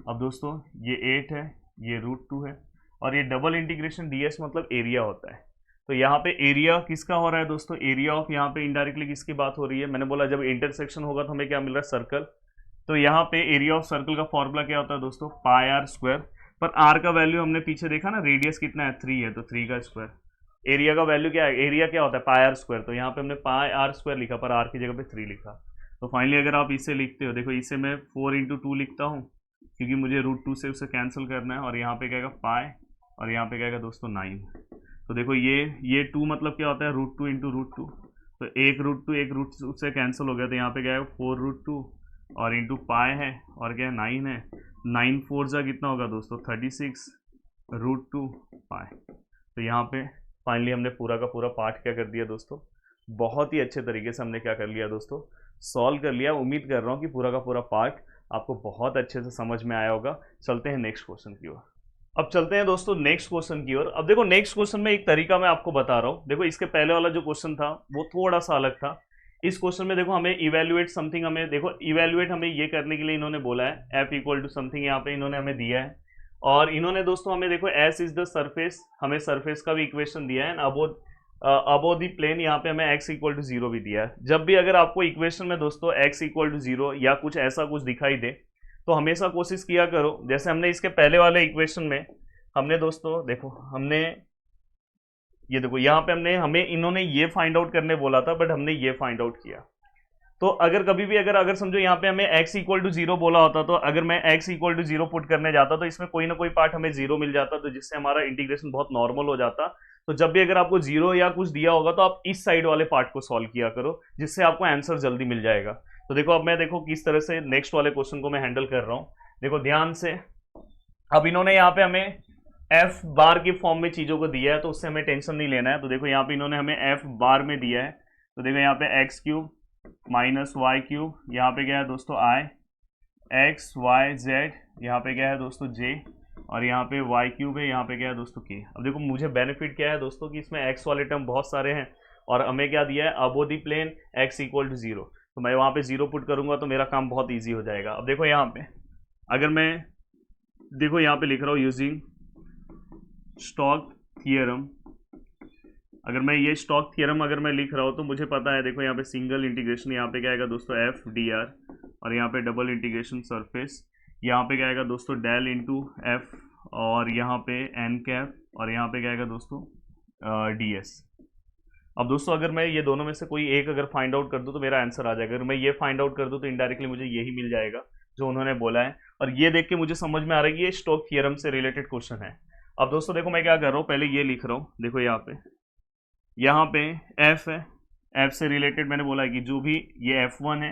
A: अब दोस्तों ये 8 है, ये √2 है, और ये डबल इंटीग्रेशन ds मतलब एरिया होता है। तो यहाँ पे एरिया किसका हो रहा है दोस्तों, एरिया ऑफ, यहाँ पे इनडायरेक्टली किसकी बात हो रही है, मैंने बोला जब इंटरसेक्शन होगा तो हमें क्या मिल रहा है, सर्कल। तो यहाँ पे एरिया ऑफ सर्कल का फॉर्मूला क्या होता है दोस्तों, πr²। पर r का वैल्यू हमने पीछे देखा ना, रेडियस कितना है 3 है, तो 3 का स्क्वायर। एरिया का वैल्यू क्या है, एरिया क्या होता है πr², तो यहाँ पे हमने πr² लिखा, पर r की जगह पे 3 लिखा। तो फाइनली अगर आप इसे लिखते हो, देखो इसे मैं 4 × 2 लिखता हूँ क्योंकि मुझे √2 से उसे कैंसिल करना है, और यहाँ पे क्या आएगा पाई, और यहाँ पे क्या आएगा दोस्तों 9। तो देखो ये 2 मतलब क्या होता है, √2 × √2, तो एक √2 से कैंसिल हो गया, तो यहाँ पे क्या आएगा 4√2 और इंटू पाई है, और क्या है 9 है, 9 4 जा कितना होगा दोस्तों 36 √2 पाई। तो यहाँ पे फाइनली हमने पूरा का पूरा पार्ट क्या कर दिया दोस्तों, बहुत ही अच्छे तरीके से हमने क्या कर लिया दोस्तों, सॉल्व कर लिया। उम्मीद कर रहा हूँ कि पूरा का पूरा पार्ट आपको बहुत अच्छे से समझ में आया होगा। चलते हैं नेक्स्ट क्वेश्चन की ओर। अब चलते हैं दोस्तों नेक्स्ट क्वेश्चन की ओर। अब देखो नेक्स्ट क्वेश्चन में एक तरीका मैं आपको बता रहा हूँ। देखो इसके पहले वाला जो क्वेश्चन था वो थोड़ा सा अलग था। इस क्वेश्चन में देखो हमें इवेल्युएट समथिंग, हमें देखो इवेल्युएट हमें ये करने के लिए इन्होंने बोला है f = समथिंग, यहाँ पे इन्होंने हमें दिया है, और इन्होंने दोस्तों हमें देखो s इज द सरफेस, हमें सरफेस का भी इक्वेशन दिया है, अबो दी प्लेन यहाँ पे हमें x = 0 भी दिया है। जब भी अगर आपको इक्वेशन में दोस्तों x = 0 या कुछ ऐसा कुछ दिखाई दे तो हमेशा कोशिश किया करो, जैसे हमने इसके पहले वाले इक्वेशन में हमने दोस्तों देखो हमने ये देखो यहाँ पे हमें इन्होंने ये फाइंड आउट करने बोला था, बट हमने ये फाइंड आउट किया। तो अगर कभी भी अगर समझो यहाँ पे हमें x = 0 बोला होता, तो अगर मैं x = 0 पुट करने जाता तो इसमें कोई ना कोई पार्ट हमें 0 मिल जाता, तो जिससे हमारा इंटीग्रेशन बहुत नॉर्मल हो जाता। तो जब भी अगर आपको 0 या कुछ दिया होगा तो आप इस साइड वाले पार्ट को सॉल्व किया करो, जिससे आपको आंसर जल्दी मिल जाएगा। तो देखो अब मैं देखो किस तरह से नेक्स्ट वाले क्वेश्चन को मैं हैंडल कर रहा हूँ, देखो ध्यान से। अब इन्होंने यहाँ पे हमें f बार के फॉर्म में चीजों को दिया है, तो उससे हमें टेंशन नहीं लेना है। तो देखो यहाँ पे इन्होंने हमें f बार में दिया है, तो देखो यहाँ पे x³ - y³, यहाँ पे क्या है दोस्तों i, x y z, यहाँ पे क्या है दोस्तों j, और यहाँ पे y³ है, यहाँ पे क्या है दोस्तों k। अब देखो मुझे बेनिफिट क्या है दोस्तों कि इसमें x वाले टर्म बहुत सारे हैं, और हमें क्या दिया है, अबो दी प्लेन x = 0, तो मैं वहाँ पे 0 पुट करूंगा तो मेरा काम बहुत ईजी हो जाएगा। अब देखो यहाँ पे अगर मैं देखो यहाँ पे लिख रहा हूँ यूजिंग स्टोक थियरम, अगर मैं ये स्टोक थियरम अगर मैं लिख रहा हूँ तो मुझे पता है, देखो यहाँ पे सिंगल इंटीग्रेशन, यहाँ पे क्या आएगा दोस्तों f dr, और यहाँ पे डबल इंटीग्रेशन सरफेस, यहाँ पे क्या आएगा दोस्तों डेल इंटू f, और यहाँ पे n कैप, और यहाँ पे क्या आएगा दोस्तों ds। अब दोस्तों अगर मैं ये दोनों में से कोई एक अगर फाइंड आउट कर दूँ तो मेरा आंसर आ जाएगा। अगर मैं ये फाइंड आउट कर दूँ तो इनडायरेक्टली मुझे यही मिल जाएगा जो उन्होंने बोला है, और ये देख के मुझे समझ में आ रहा है कि ये स्टोक थियरम से रिलेटेड क्वेश्चन है। अब दोस्तों देखो मैं क्या कर रहा हूँ, पहले ये लिख रहा हूँ, देखो यहाँ पे f है, f से रिलेटेड मैंने बोला है कि जो भी ये f1 है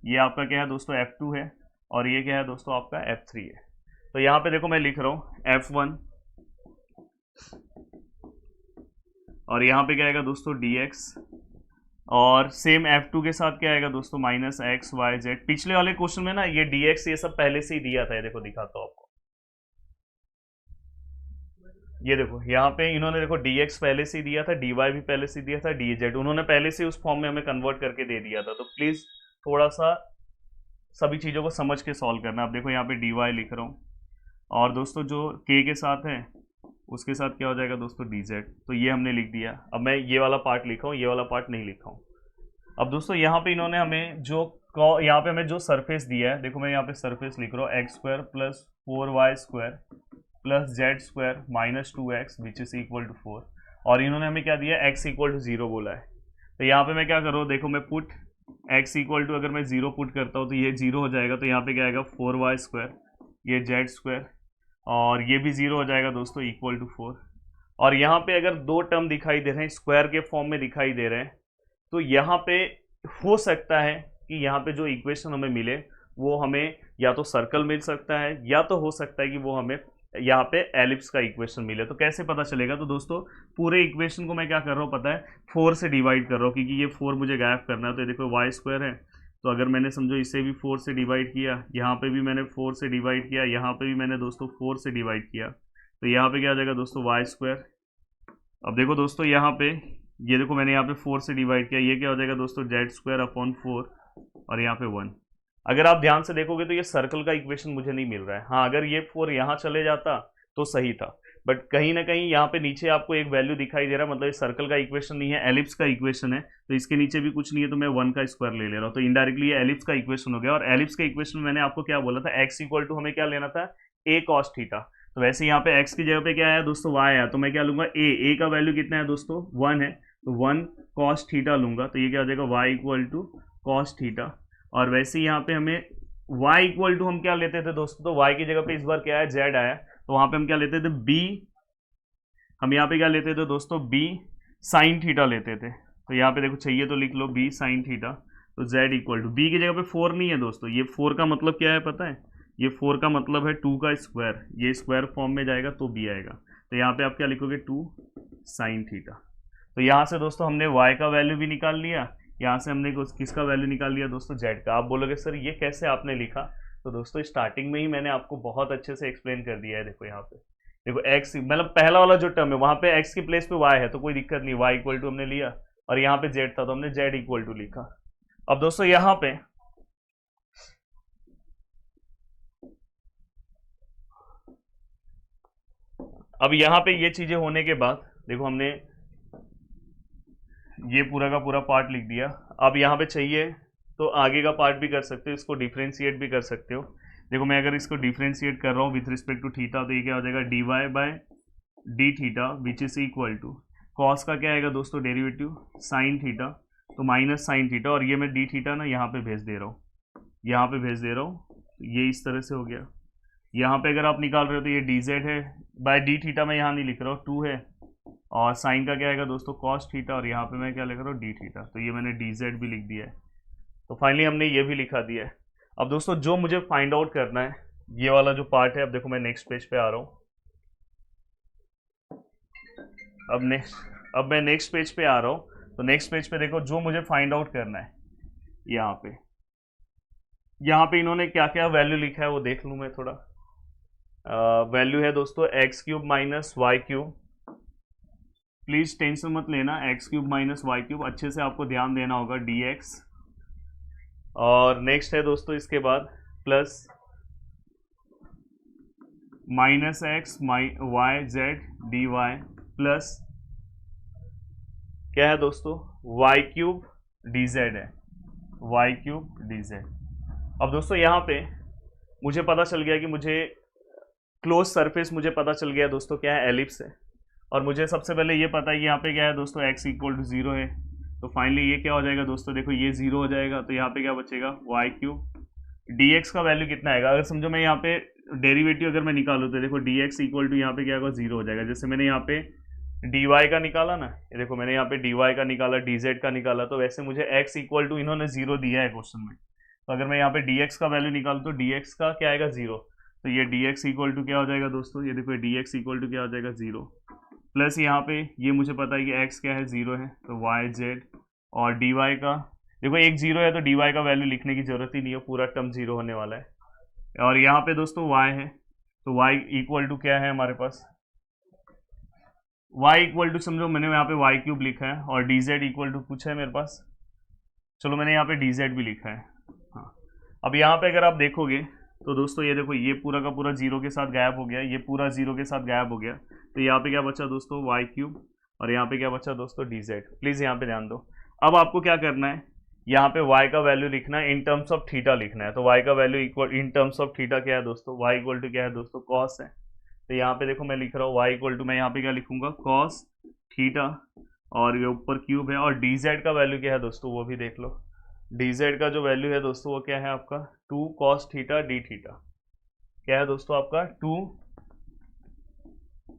A: ये आपका क्या है दोस्तों f2 है, और ये क्या है दोस्तों आपका f3 है। तो यहाँ पे देखो मैं लिख रहा हूँ f1, और यहाँ पे क्या आएगा दोस्तों dx, और सेम f2 के साथ क्या आएगा दोस्तों -x y z। पिछले वाले क्वेश्चन में ना ये dx ये सब पहले से ही दिया था, ये देखो दिखाता हूँ आपको, ये देखो यहाँ पे इन्होंने देखो dx पहले से ही दिया था, dy भी पहले से दिया था, dz उन्होंने पहले से उस फॉर्म में हमें कन्वर्ट करके दे दिया था। तो प्लीज थोड़ा सा सभी चीज़ों को समझ के सॉल्व करना। अब देखो यहाँ पे dy लिख रहा हूँ, और दोस्तों जो k के साथ है उसके साथ क्या हो जाएगा दोस्तों dz। तो ये हमने लिख दिया। अब मैं ये वाला पार्ट लिखा हूँ, ये वाला पार्ट नहीं लिखा हूँ। अब दोस्तों यहाँ पे इन्होंने हमें जो यहाँ पे हमें जो सरफेस दिया है, देखो मैं यहाँ पे सरफेस लिख रहा हूँ x square plus 4y square plus z square minus 2x which is equal to 4, और इन्होंने हमें क्या दिया, x इक्वल टू 0 बोला है। तो यहाँ पे मैं क्या कर रहा हूँ, देखो मैं पुट x इक्वल टू, अगर मैं 0 पुट करता हूँ तो ये 0 हो जाएगा। तो यहाँ पे क्या आएगा 4y स्क्वायर, ये जेड स्क्वायर, और ये भी 0 हो जाएगा दोस्तों इक्वल टू 4। और यहाँ पे अगर दो टर्म दिखाई दे रहे हैं, स्क्वायर के फॉर्म में दिखाई दे रहे हैं, तो यहाँ पे हो सकता है कि यहाँ पे जो इक्वेशन हमें मिले वो हमें या तो सर्कल मिल सकता है, या तो हो सकता है कि वो हमें यहाँ पे एलिप्स का इक्वेशन मिले। तो कैसे पता चलेगा, तो दोस्तों पूरे इक्वेशन को मैं क्या कर रहा हूँ पता है, 4 से डिवाइड कर रहा हूँ, क्योंकि ये 4 मुझे गायब करना है। तो देखो वाई स्क्वायर है, तो अगर मैंने समझो इसे भी 4 से डिवाइड किया, यहाँ पे भी मैंने 4 से डिवाइड किया, यहाँ पे भी मैंने दोस्तों 4 से डिवाइड किया, तो यहाँ पे क्या आ जाएगा दोस्तों वाई स्क्वायर। अब देखो दोस्तों यहाँ पे ये देखो मैंने यहाँ पे 4 से डिवाइड किया, ये क्या हो जाएगा दोस्तों जेड स्क्वायर अपॉन 4, और यहाँ पे 1। अगर आप ध्यान से देखोगे तो ये सर्कल का इक्वेशन मुझे नहीं मिल रहा है। हाँ, अगर ये 4 यहाँ चले जाता तो सही था, बट कहीं ना कहीं यहाँ पे नीचे आपको एक वैल्यू दिखाई दे रहा है, मतलब ये सर्कल का इक्वेशन नहीं है, एलिप्स का इक्वेशन है। तो इसके नीचे भी कुछ नहीं है, तो मैं 1 का स्क्वायर ले ले रहा हूँ, तो इनडायरेक्टली ये एलिप्स का इक्वेशन हो गया। और एलिप्स के इक्वेशन में मैंने आपको क्या बोला था, एक्स इक्वल टू हमें क्या लेना था, ए कॉस थीटा। तो वैसे यहाँ पे एक्स की जगह पे क्या आया दोस्तों, वाई आया, तो मैं क्या लूंगा ए का वैल्यू कितना है दोस्तों 1 है, तो 1 कॉस थीटा लूंगा। तो ये क्या हो जाएगा y equal to cos theta. और वैसे यहाँ पे हमें y इक्वल टू हम क्या लेते थे दोस्तों, तो y की जगह पे इस बार क्या है z आया, तो वहां पे हम क्या लेते थे b, हम यहाँ पे क्या लेते थे दोस्तों b साइन थीटा लेते थे। तो यहाँ पे देखो चाहिए तो लिख लो b साइन थीटा। तो z इक्वल टू b की जगह पे 4 नहीं है दोस्तों, ये 4 का मतलब क्या है पता है, ये 4 का मतलब है 2 का स्क्वायर, ये स्क्वायर फॉर्म में जाएगा तो b आएगा। तो यहाँ पे आप क्या लिखोगे 2 साइन थीटा। तो यहाँ से दोस्तों हमने y का वैल्यू भी निकाल लिया, यहाँ से हमने किसका वैल्यू निकाल लिया दोस्तों z का। आप बोलोगे सर ये कैसे आपने लिखा, तो दोस्तों स्टार्टिंग में ही मैंने आपको बहुत अच्छे से एक्सप्लेन कर दिया है। देखो यहाँ पे देखो x मतलब पहला वाला जो टर्म है वहां पे x की प्लेस पे y है, तो कोई दिक्कत नहीं, y इक्वल टू हमने लिया, और यहाँ पे z था तो हमने z इक्वल टू लिखा। अब दोस्तों यहाँ पे अब यहाँ पे ये चीजें होने के बाद देखो हमने ये पूरा का पूरा पार्ट लिख दिया। अब यहाँ पे चाहिए तो आगे का पार्ट भी कर सकते हो, इसको डिफ्रेंशिएट भी कर सकते हो। देखो मैं अगर इसको डिफ्रेंशिएट कर रहा हूँ विथ रिस्पेक्ट टू थीटा, तो ये क्या हो जाएगा d y by d theta which is equal to cos का क्या आएगा दोस्तों डेरिवेटिव साइन थीटा, तो माइनस साइन थीटा, और ये मैं डी थीटा ना यहाँ पे भेज दे रहा हूँ, यहाँ पे भेज दे रहा हूँ, ये इस तरह से हो गया। यहाँ पे अगर आप निकाल रहे हो तो ये डी जेड है बाय डी थीटा, मैं यहाँ नहीं लिख रहा हूँ 2 है, और साइन का क्या आएगा दोस्तों कॉस थीटा, और यहाँ पे मैं क्या लिख रहा हूँ डी थीटा, तो ये मैंने डी जेड भी लिख दिया है। तो फाइनली हमने ये भी लिखा दिया है। अब दोस्तों जो मुझे फाइंड आउट करना है ये वाला जो पार्ट है, अब देखो मैं नेक्स्ट पेज पे आ रहा हूँ। अब मैं नेक्स्ट पेज पे आ रहा हूँ, तो नेक्स्ट पेज पे देखो जो मुझे फाइंड आउट करना है, यहाँ पे इन्होंने क्या क्या वैल्यू लिखा है वो देख लूँ मैं थोड़ा। वैल्यू है दोस्तों x cube minus y cube, please tension मत लेना, x cube minus y cube, अच्छे से आपको ध्यान देना होगा dx। और नेक्स्ट है दोस्तों इसके बाद plus minus x y z d y plus क्या है दोस्तों वाई क्यूब डी जेड है, वाई क्यूब डी जेड। अब दोस्तों यहाँ पे मुझे पता चल गया कि मुझे क्लोज सरफेस मुझे पता चल गया दोस्तों क्या है एलिप्स है, और मुझे सबसे पहले ये पता है कि यहाँ पे क्या है दोस्तों x इक्वल टू 0 है। तो फाइनली ये क्या हो जाएगा दोस्तों, देखो ये 0 हो जाएगा, तो यहाँ पे क्या बचेगा वाई क्यूब dx का वैल्यू कितना आएगा, अगर समझो मैं यहाँ पे डेरिवेटिव अगर मैं निकालूँ तो देखो dx इक्वल टू यहाँ पे क्या होगा 0 हो जाएगा। जैसे मैंने यहाँ पे dy का निकाला ना, ये देखो मैंने यहाँ पे dy का निकाला, dz का निकाला, तो वैसे मुझे x इक्वल टू इन्होंने 0 दिया है क्वेश्चन में, तो अगर मैं यहाँ पे dx का वैल्यू निकालूँ तो dx का क्या आएगा 0, तो ये dx इक्वल टू क्या हो जाएगा दोस्तों, ये देखो dx इक्वल टू क्या हो जाएगा 0, प्लस यहाँ पे ये मुझे पता है कि x क्या है 0 है, तो y z, और dy का देखो एक 0 है तो dy का वैल्यू लिखने की जरूरत ही नहीं है, पूरा टर्म 0 होने वाला है। और यहाँ पे दोस्तों y है, तो y इक्वल टू क्या है हमारे पास y इक्वल टू समझो मैंने यहाँ पे वाई क्यूब लिखा है और डी जेड इक्वल टू कुछ है मेरे पास, चलो मैंने यहाँ पे डी जेड भी लिखा है। हाँ, अब यहाँ पे अगर आप देखोगे तो दोस्तों ये देखो ये पूरा का पूरा जीरो के साथ गायब हो गया, ये पूरा जीरो के साथ गायब हो गया, तो यहाँ पे क्या बचा दोस्तों वाई क्यूब और यहाँ पे क्या बचा दोस्तों डी जेड। प्लीज़ यहाँ पे ध्यान दो। अब आपको क्या करना है, यहाँ पे y का वैल्यू लिखना है, इन टर्म्स ऑफ थीटा लिखना है। तो y का value equal in terms of theta क्या है दोस्तों, y इक्वल टू क्या है दोस्तों कॉस है। तो यहाँ पे देखो मैं लिख रहा हूँ y इक्वल टू, मैं यहाँ पे क्या लिखूंगा कॉस थीटा और ये ऊपर क्यूब है, और डी जेड का वैल्यू क्या है दोस्तों वो भी देख लो। डी जेड का जो वैल्यू है दोस्तों वो क्या है आपका 2 कॉस थीटा डी थीटा, क्या है दोस्तों आपका 2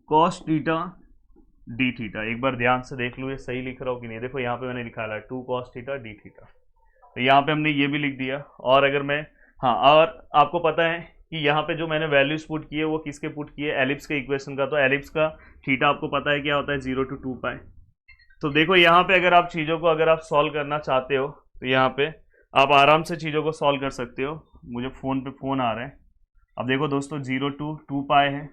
A: कॉस थीटा डी थीटा। एक बार ध्यान से देख लो ये सही लिख रहा हो कि नहीं। देखो यहाँ पे मैंने लिखा है 2 कॉस थीटा डी थीटा, तो यहाँ पे हमने ये भी लिख दिया। और अगर मैं हाँ, और आपको पता है कि यहाँ पे जो मैंने वैल्यूज पुट किए वो किसके पुट किए, एलिप्स के इक्वेशन का। तो एलिप्स का थीटा आपको पता है क्या होता है 0 to 2 पाई। तो देखो यहाँ पे अगर आप चीज़ों को अगर आप सॉल्व करना चाहते हो तो यहाँ पे आप आराम से चीज़ों को सॉल्व कर सकते हो। मुझे फ़ोन पे फ़ोन आ रहा है। अब देखो दोस्तों 0 to 2 पाई है,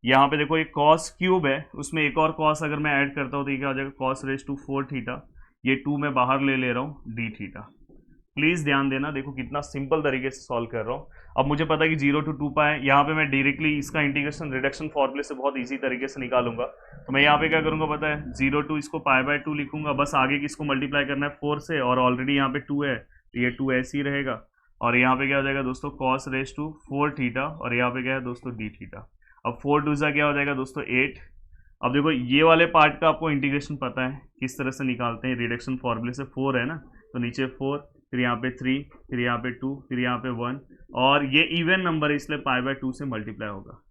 A: यहाँ पे देखो एक कॉस क्यूब है, उसमें एक और कॉस अगर मैं ऐड करता हूँ तो ये क्या हो जाएगा कॉस रेज टू 4 थीटा, ये 2 मैं बाहर ले रहा हूँ डी थीटा। प्लीज़ ध्यान देना, देखो कितना सिंपल तरीके से सॉल्व कर रहा हूँ। अब मुझे पता है कि 0 to 2 पाए, यहाँ पे मैं डायरेक्टली इसका इंटीग्रेशन रिडक्शन फॉर्मूले से बहुत इजी तरीके से निकालूंगा। तो मैं यहाँ पे क्या करूँगा पता है 0 to इसको पाई बाय 2 लिखूंगा, बस आगे किसको मल्टीप्लाई करना है 4 से, और ऑलरेडी यहाँ पे 2 है तो ये 2 ऐसे ही रहेगा। और यहाँ पे क्या हो जाएगा दोस्तों कॉस रेज टू 4 थीटा, और यहाँ पे क्या है दोस्तों डी थीटा। अब 4 2 सा क्या हो जाएगा दोस्तों 8। अब देखो ये वाले पार्ट का आपको इंटीग्रेशन पता है किस तरह से निकालते हैं, रिडक्शन फॉर्मूले से। 4 है ना, तो नीचे 4, फिर यहाँ पे 3, फिर यहाँ पे 2, फिर यहाँ पे 1, और ये इवन नंबर है इसलिए पाई बाय 2 से मल्टीप्लाई होगा।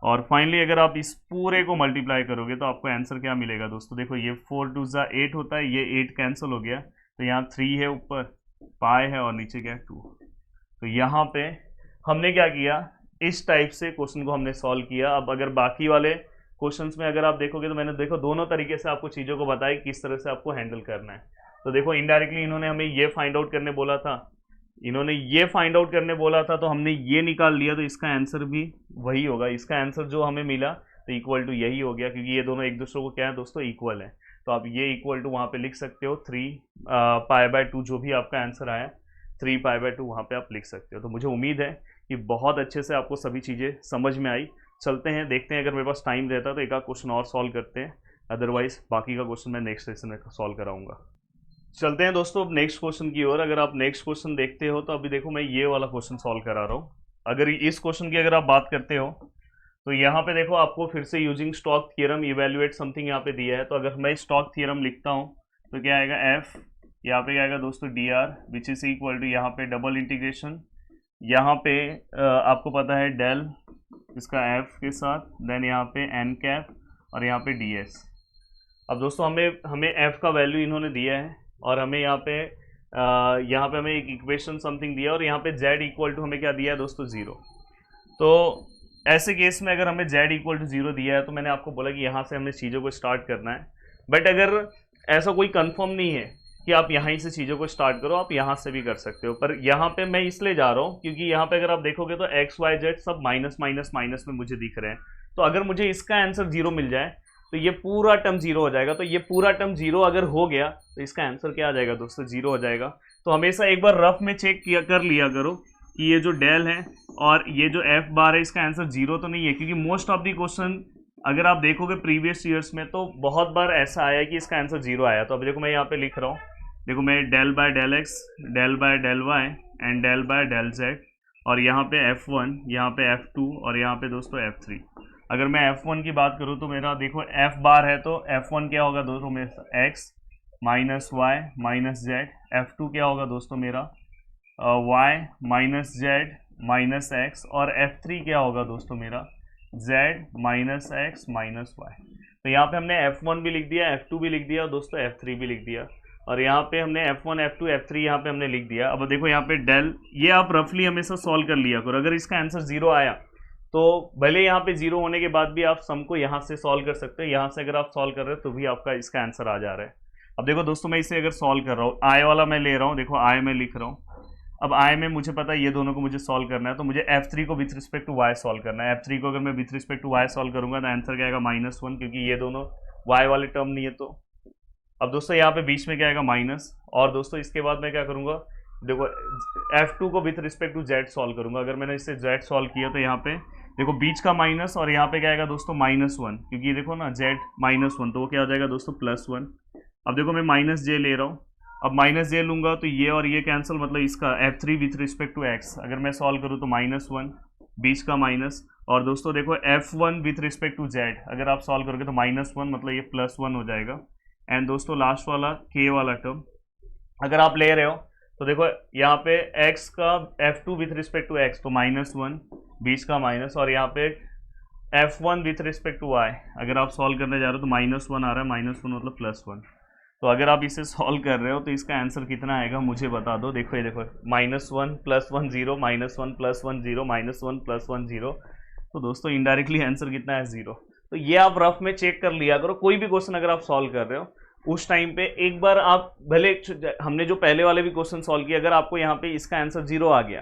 A: और फाइनली अगर आप इस पूरे को मल्टीप्लाई करोगे तो आपको आंसर क्या मिलेगा दोस्तों, देखो ये 4 2 सा 8 होता है, ये 8 कैंसिल हो गया, तो यहाँ 3 है ऊपर, पाई है और नीचे क्या है 2। तो यहाँ पे हमने क्या किया, इस टाइप से क्वेश्चन को हमने सॉल्व किया। अब अगर बाकी वाले क्वेश्चंस में अगर आप देखोगे तो मैंने देखो दोनों तरीके से आपको चीज़ों को बताया किस तरह से आपको हैंडल करना है। तो देखो इनडायरेक्टली इन्होंने हमें ये फाइंड आउट करने बोला था, तो हमने ये निकाल लिया, तो इसका आंसर भी वही होगा। इसका आंसर जो हमें मिला तो इक्वल टू यही हो गया, क्योंकि ये दोनों एक दूसरे को क्या है दोस्तों इक्वल है। तो आप ये इक्वल टू वहाँ पे लिख सकते हो 3 पाई बाय 2, जो भी आपका आंसर आया 3 पाई बाय 2 वहाँ पे आप लिख सकते हो। तो मुझे उम्मीद है कि बहुत अच्छे से आपको सभी चीज़ें समझ में आई। चलते हैं देखते हैं, अगर मेरे पास टाइम रहता तो एक आध क्वेश्चन और सॉल्व करते हैं, अदरवाइज बाकी का क्वेश्चन मैं नेक्स्ट सेशन में सॉल्व कराऊंगा। चलते हैं दोस्तों अब नेक्स्ट क्वेश्चन की ओर। अगर आप नेक्स्ट क्वेश्चन देखते हो तो अभी देखो मैं ये वाला क्वेश्चन सॉल्व करा रहा हूँ। अगर इस क्वेश्चन की अगर आप बात करते हो तो यहाँ पे देखो आपको फिर से using stock theorem evaluate something यहाँ पे दिया है। तो अगर मैं स्टॉक थियरम लिखता हूँ तो क्या आएगा एफ, यहाँ पे क्या आएगा दोस्तों d r which is equal to यहाँ पे डबल इंटीग्रेशन, यहाँ पे आपको पता है डेल इसका एफ के साथ, देन यहाँ पे एन कैप और यहाँ पे डी एस। अब दोस्तों हमें एफ का वैल्यू इन्होंने दिया है और हमें यहाँ पे हमें एक इक्वेशन समथिंग दिया, और यहाँ पे z इक्वल टू हमें क्या दिया है दोस्तों 0। तो ऐसे केस में अगर हमें z इक्वल टू 0 दिया है तो मैंने आपको बोला कि यहाँ से हमें चीज़ों को स्टार्ट करना है। बट अगर ऐसा कोई कंफर्म नहीं है कि आप यहाँ से चीज़ों को स्टार्ट करो, आप यहाँ से भी कर सकते हो। पर यहाँ पे मैं इसलिए जा रहा हूँ क्योंकि यहाँ पे अगर आप देखोगे तो एक्स वाई जेड सब माइनस माइनस माइनस में मुझे दिख रहे हैं। तो अगर मुझे इसका आंसर 0 मिल जाए तो ये पूरा टर्म 0 हो जाएगा। तो ये पूरा टर्म 0 अगर हो गया तो इसका आंसर क्या आ जाएगा दोस्तों 0 हो जाएगा। तो हमेशा एक बार रफ में चेक कर लिया करो कि ये जो डेल है और ये जो एफ बार है इसका आंसर 0 तो नहीं है, क्योंकि मोस्ट ऑफ द क्वेश्चन अगर आप देखोगे प्रीवियस ईयर्स में तो बहुत बार ऐसा आया कि इसका आंसर 0 आया। तो अब देखो मैं यहाँ पे लिख रहा हूँ, देखो मैं del by del x, del by del y and del by del z, और यहाँ पे F1, यहाँ पे F2 और यहाँ पे दोस्तों F3। अगर मैं F1 की बात करूँ तो मेरा देखो F बार है तो F1 क्या होगा दोस्तों मेरा x minus y minus z, F2 क्या होगा दोस्तों मेरा y minus z minus x, और F3 क्या होगा दोस्तों मेरा z minus x minus y. तो यहाँ पे हमने F1 भी लिख दिया, F2 भी लिख दिया और दोस्तों F3 भी लिख दिया, और यहाँ पे हमने F1 F2 F3 यहाँ पे हमने लिख दिया। अब देखो यहाँ पे डेल, ये आप रफली हमेशा सॉल्व कर लिया करो। अगर इसका आंसर 0 आया तो भले यहाँ पे 0 होने के बाद भी आप सम को यहाँ से सॉल्व कर सकते हो। यहाँ से अगर आप सॉल्व कर रहे हो तो भी आपका इसका आंसर आ जा रहा है। अब देखो दोस्तों मैं इसे अगर सॉल्व कर रहा हूँ, आई वाला मैं ले रहा हूँ, देखो आई में लिख रहा हूँ। अब आई में मुझे पता है ये दोनों को मुझे सॉल्व करना है, तो मुझे F3 को with respect to y solve करना है। F3 को अगर मैं with respect to y solve करूँगा तो आंसर क्या आएगा -1, क्योंकि ये दोनों y वाले टर्म नहीं है तो। अब दोस्तों यहाँ पे बीच में क्या आएगा माइनस, और दोस्तों इसके बाद मैं क्या करूँगा, देखो f2 को with respect to z solve करूँगा। अगर मैंने इससे z सॉल्व किया तो यहाँ पे देखो बीच का माइनस, और यहाँ पे क्या आएगा दोस्तों -1, क्योंकि ये देखो ना z -1, तो वो क्या हो जाएगा दोस्तों +1। अब देखो मैं -j ले रहा हूँ, अब -j लूंगा तो ये और ये कैंसिल, मतलब इसका f3 with respect to x अगर मैं सॉल्व करूँ तो -1 बीच का माइनस, और दोस्तों देखो f1 with respect to z अगर आप सॉल्व करोगे तो -1, मतलब ये +1 हो जाएगा। एंड दोस्तों लास्ट वाला k वाला टर्म अगर आप ले रहे हो तो देखो यहाँ पे x का f2 with respect to x तो -1 बीच का माइनस, और यहाँ पे f1 with respect to y अगर आप सॉल्व करने जा रहे हो तो -1 आ रहा है, -1 मतलब +1। तो अगर आप इसे सॉल्व कर रहे हो तो इसका आंसर कितना आएगा मुझे बता दो। देखो ये देखो -1 +1 0 -1 +1 0 -1 +1 0, तो दोस्तों इनडायरेक्टली आंसर कितना है 0। तो ये आप रफ में चेक कर लिया करो, कोई भी क्वेश्चन अगर आप सॉल्व कर रहे हो उस टाइम पे एक बार आप भले, हमने जो पहले वाले भी क्वेश्चन सॉल्व किए, अगर आपको यहाँ पे इसका आंसर 0 आ गया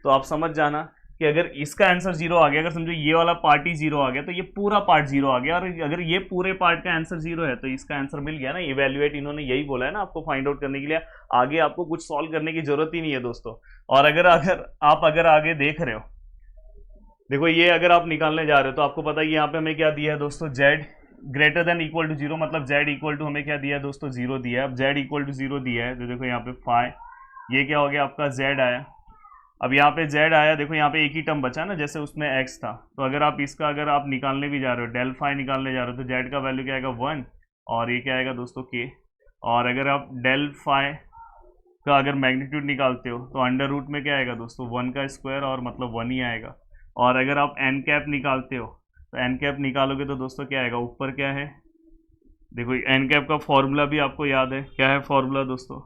A: तो आप समझ जाना कि अगर इसका आंसर 0 आ गया, अगर समझो ये वाला पार्ट ही 0 आ गया तो ये पूरा पार्ट 0 आ गया, और अगर ये पूरे पार्ट का आंसर 0 है तो इसका आंसर मिल गया ना। इवेल्युएट इन्होंने यही बोला है ना आपको फाइंड आउट करने के लिए, आगे आपको कुछ सॉल्व करने की जरूरत ही नहीं है दोस्तों। और अगर आगे देख रहे हो, देखो ये अगर आप निकालने जा रहे हो तो आपको पता है यहाँ पे हमें क्या दिया है दोस्तों, z greater than equal to 0, मतलब z इक्वल टू हमें क्या दिया है दोस्तों 0 दिया है। अब z इक्वल टू 0 दिया है तो देखो यहाँ पे फाइ, ये क्या हो गया आपका z आया। अब यहाँ पे z आया, देखो यहाँ पे एक ही टर्म बचा ना, जैसे उसमें x था, तो अगर आप इसका अगर आप निकालने भी जा रहे हो, डेल फाइ निकालने जा रहे हो तो z का वैल्यू क्या आएगा 1, और ये क्या आएगा दोस्तों k। और अगर आप डेल फाइ का अगर मैग्नीट्यूड निकालते हो तो अंडर रूट में क्या आएगा दोस्तों 1 का स्क्वायर, और मतलब 1 ही आएगा। और अगर आप एन कैप निकालते हो तो एन कैप निकालोगे तो दोस्तों क्या आएगा, ऊपर क्या है, देखो एन कैप का फॉर्मूला भी आपको याद है, क्या है फॉर्मूला दोस्तों,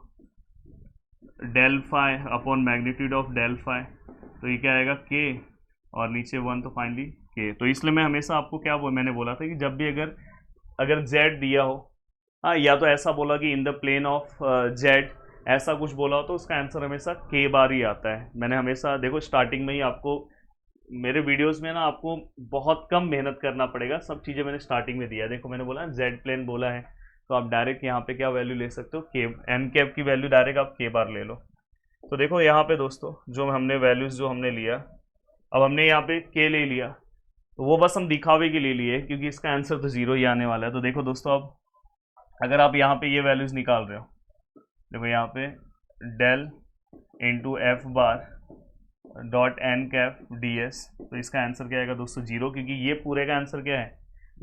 A: del phi upon magnitude of del phi, तो ये क्या आएगा k, और नीचे 1 तो फाइनली k। तो इसलिए मैं हमेशा आपको क्या मैंने बोला था कि जब भी अगर z दिया हो, हाँ, या तो ऐसा बोला कि in the plane of z, ऐसा कुछ बोला हो तो उसका आंसर हमेशा k बार ही आता है। मैंने हमेशा देखो स्टार्टिंग में ही आपको मेरे वीडियोस में ना आपको बहुत कम मेहनत करना पड़ेगा, सब चीज़ें मैंने स्टार्टिंग में दिया। देखो मैंने बोला z प्लेन बोला है तो आप डायरेक्ट यहाँ पे क्या वैल्यू ले सकते हो, k, एन कैप की वैल्यू डायरेक्ट आप k बार ले लो। तो देखो यहाँ पे दोस्तों जो हमने वैल्यूज़ जो हमने लिया, अब हमने यहाँ पे k ले लिया तो वो बस हम दिखावे के लिए लिए, क्योंकि इसका आंसर तो 0 ही आने वाला है। तो देखो दोस्तों अब अगर आप यहाँ पे ये वैल्यूज़ निकाल रहे हो, देखो यहाँ पे del into F bar dot n cap d s, तो इसका आंसर क्या आएगा दोस्तों 0, क्योंकि ये पूरे का आंसर क्या है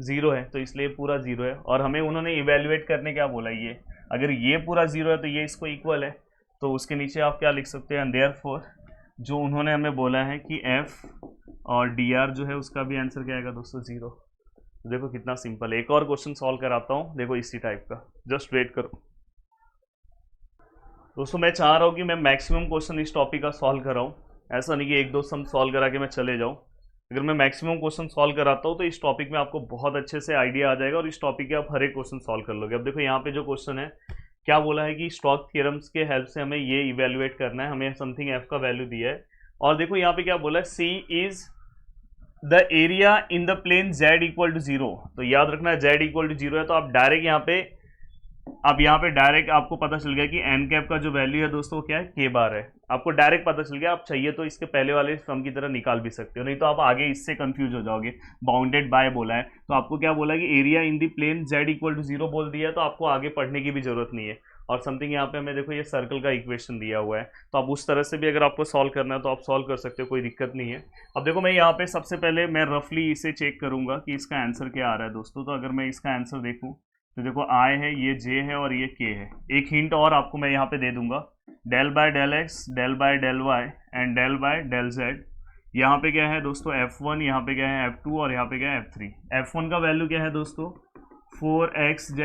A: 0 है, तो इसलिए पूरा 0 है। और हमें उन्होंने इवेल्युएट करने क्या बोला, ये अगर ये पूरा 0 है तो ये इसको इक्वल है, तो उसके नीचे आप क्या लिख सकते हैं, देयरफॉर जो उन्होंने हमें बोला है कि f और dr जो है उसका भी आंसर क्या आएगा दोस्तों 0। तो देखो कितना सिंपल है। एक और क्वेश्चन सॉल्व कराता हूँ, देखो इसी टाइप का, जस्ट वेट करो दोस्तों। मैं चाह रहा हूँ कि मैं मैक्सिमम क्वेश्चन इस टॉपिक का सॉल्व कराऊँ, ऐसा नहीं कि एक दो सम सॉल्व करा के मैं चले जाऊँ। अगर मैं मैक्सिमम क्वेश्चन सॉल्व कराता हूँ तो इस टॉपिक में आपको बहुत अच्छे से आइडिया आ जाएगा, और इस टॉपिक के आप हर एक क्वेश्चन सॉल्व कर लोगे। अब देखो यहाँ पे जो क्वेश्चन है क्या बोला है कि स्टोक्स थ्योरम्स के हेल्प से हमें ये इवेल्युएट करना है, हमें समथिंग एफ का वैल्यू दिया है, और देखो यहाँ पे क्या बोला है, C is the area in the plane z equal to 0। तो याद रखना z इक्वल टू 0 है, तो आप डायरेक्ट यहाँ पे डायरेक्ट आपको पता चल गया कि एन कैप का जो वैल्यू है दोस्तों वो क्या है, k बार है। आपको डायरेक्ट पता चल गया, आप चाहिए तो इसके पहले वाले सम की तरह निकाल भी सकते हो, नहीं तो आप आगे इससे कंफ्यूज हो जाओगे। बाउंडेड बाय बोला है तो आपको क्या बोला है कि area in the plane z equal to 0 बोल दिया है, तो आपको आगे पढ़ने की भी जरूरत नहीं है। और समथिंग यहाँ पे हमें देखो ये सर्कल का इक्वेशन दिया हुआ है, तो आप उस तरह से भी अगर आपको सॉल्व करना है तो आप सॉल्व कर सकते हो, कोई दिक्कत नहीं है। अब देखो मैं यहाँ पे सबसे पहले मैं रफली इसे चेक करूंगा कि इसका आंसर क्या आ रहा है दोस्तों। तो अगर मैं इसका आंसर देखूँ तो देखो आई है, ये जे है और ये के है। एक हिंट और आपको मैं यहाँ पे दे दूंगा, del by del x, del by del y and del by del z. यहाँ पे क्या है दोस्तों f1, यहाँ पे क्या है f2 और यहाँ पे क्या है f3। f1 का वैल्यू क्या है दोस्तों 4xz,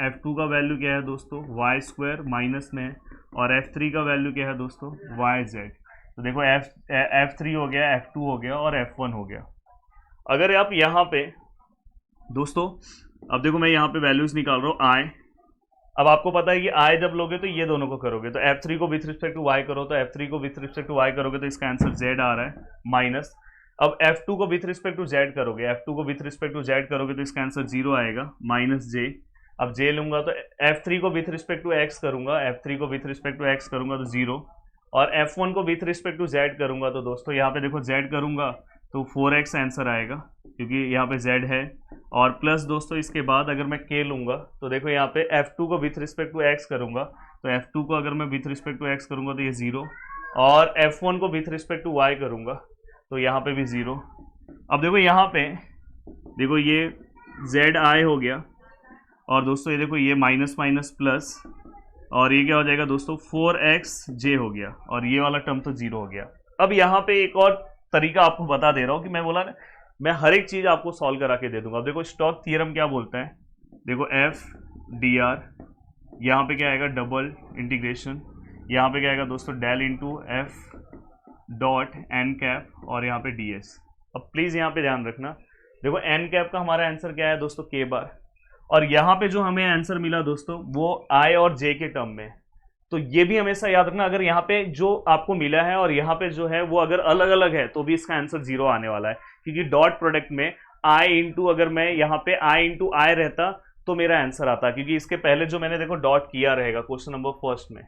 A: f2 का वैल्यू क्या है दोस्तों वाई स्क्वायर माइनस में, और f3 का वैल्यू क्या है दोस्तों yz। तो देखो f3 हो गया, f2 हो गया और f1 हो गया। अगर आप यहाँ पे दोस्तों, अब देखो मैं यहाँ पे वैल्यूज निकाल रहा हूँ आई। अब आपको पता है कि आई जब लोगे तो ये दोनों को करोगे, तो f3 को विथ रिस्पेक्ट टू y करो, तो f3 को विथ रिस्पेक्ट टू y करोगे तो इसका आंसर z आ रहा है माइनस। अब F2 को विथ रिस्पेक्ट टू जेड करोगे, F2 को विथ रिस्पेक्ट टू जेड करोगे तो इसका आंसर 0 आएगा, माइनस जे। अब जे लूंगा तो F3 को विथ रिस्पेक्ट टू एक्स करूंगा, F3 को विथ रिस्पेक्ट टू एक्स करूंगा तो 0, और F1 को विथ रिस्पेक्ट टू जेड करूंगा तो दोस्तों यहाँ पे देखो जेड करूंगा तो 4x आंसर आएगा क्योंकि यहाँ पे z है। और प्लस दोस्तों इसके बाद अगर मैं k लूंगा तो देखो यहाँ पे F2 को विथ रिस्पेक्ट टू x करूंगा तो F2 को अगर मैं विथ रिस्पेक्ट टू x करूंगा तो ये 0, और F1 को विथ रिस्पेक्ट टू y करूंगा तो यहाँ पे भी 0। अब देखो यहाँ पे देखो ये zi हो गया, और दोस्तों ये देखो ये माइनस माइनस प्लस, और ये क्या हो जाएगा दोस्तों 4xj हो गया, और ये वाला टर्म तो 0 हो गया। अब यहाँ पे एक और तरीका आपको बता दे रहा हूँ कि मैं बोला ना मैं हर एक चीज़ आपको सॉल्व करा के दे दूंगा। अब देखो स्टोक्स थ्योरम क्या बोलता है, देखो एफ डी आर, यहाँ पे क्या आएगा डबल इंटीग्रेशन, यहाँ पे क्या आएगा दोस्तों del into F dot n cap, और यहाँ पे डी एस। अब प्लीज़ यहाँ पे ध्यान रखना, देखो एन कैप का हमारा आंसर क्या है दोस्तों के बार, और यहाँ पे जो हमें आंसर मिला दोस्तों वो आई और जे के टर्म में। तो ये भी हमेशा याद रखना, अगर यहाँ पे जो आपको मिला है और यहाँ पे जो है वो अगर अलग अलग है तो भी इसका आंसर 0 आने वाला है, क्योंकि डॉट प्रोडक्ट में आई इंटू, अगर मैं यहाँ पे आई इंटू आई रहता तो मेरा आंसर आता, क्योंकि इसके पहले जो मैंने देखो डॉट किया रहेगा क्वेश्चन नंबर फर्स्ट में,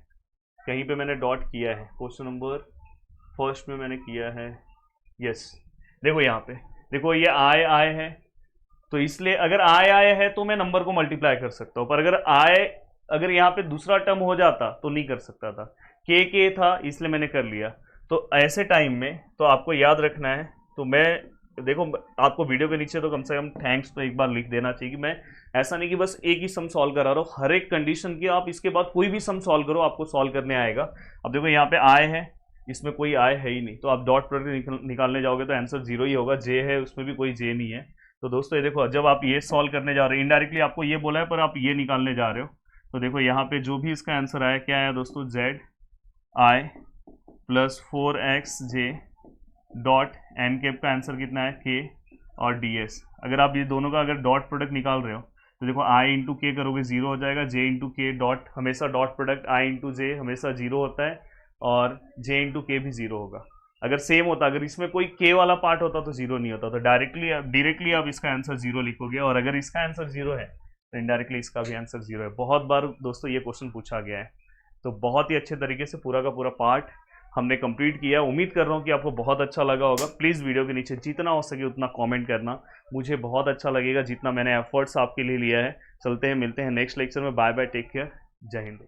A: कहीं पे मैंने डॉट किया है, क्वेश्चन नंबर फर्स्ट में मैंने किया है, यस देखो यहाँ पे देखो ये आई आई है, तो इसलिए अगर आई आई है तो मैं नंबर को मल्टीप्लाई कर सकता हूँ, पर अगर यहाँ पे दूसरा टर्म हो जाता तो नहीं कर सकता था, के था इसलिए मैंने कर लिया। तो ऐसे टाइम में तो आपको याद रखना है, तो मैं देखो आपको वीडियो के नीचे तो कम से कम थैंक्स तो एक बार लिख देना चाहिए कि मैं ऐसा नहीं कि बस एक ही सम सॉल्व करा रहा हूँ, हर एक कंडीशन की आप इसके बाद कोई भी सम सॉल्व करो आपको सॉल्व करने आएगा। अब देखो यहाँ पे आय है, इसमें कोई आय है ही नहीं, तो आप डॉट प्रोडक्ट निकालने जाओगे तो आंसर 0 ही होगा, जे है उसमें भी कोई जे नहीं है। तो दोस्तों ये देखो जब आप ये सॉल्व करने जा रहे हो, इनडायरेक्टली आपको ये बोला है पर आप ये निकालने जा रहे हो, तो देखो यहाँ पे जो भी इसका आंसर आया क्या आया दोस्तों, z i plus 4xj dot n cap का आंसर कितना है के और डी एस। अगर आप ये दोनों का अगर डॉट प्रोडक्ट निकाल रहे हो तो देखो आई इंटू के करोगे 0 हो जाएगा, जे इंटू के डॉट हमेशा डॉट प्रोडक्ट आई इंटू जे हमेशा 0 होता है, और जे इंटू के भी 0 होगा। अगर सेम होता, अगर इसमें कोई के वाला पार्ट होता तो 0 नहीं होता, तो डायरेक्टली आप इसका आंसर 0 लिखोगे, और अगर इसका आंसर 0 है तो इनडायरेक्टली इसका भी आंसर 0 है। बहुत बार दोस्तों ये क्वेश्चन पूछा गया है, तो बहुत ही अच्छे तरीके से पूरा का पूरा पार्ट हमने कंप्लीट किया। उम्मीद कर रहा हूँ कि आपको बहुत अच्छा लगा होगा। प्लीज़ वीडियो के नीचे जितना हो सके उतना कमेंट करना, मुझे बहुत अच्छा लगेगा जितना मैंने एफर्ट्स आपके लिए लिया है। चलते हैं, मिलते हैं नेक्स्ट लेक्चर में। बाय बाय, टेक केयर, जय हिंद।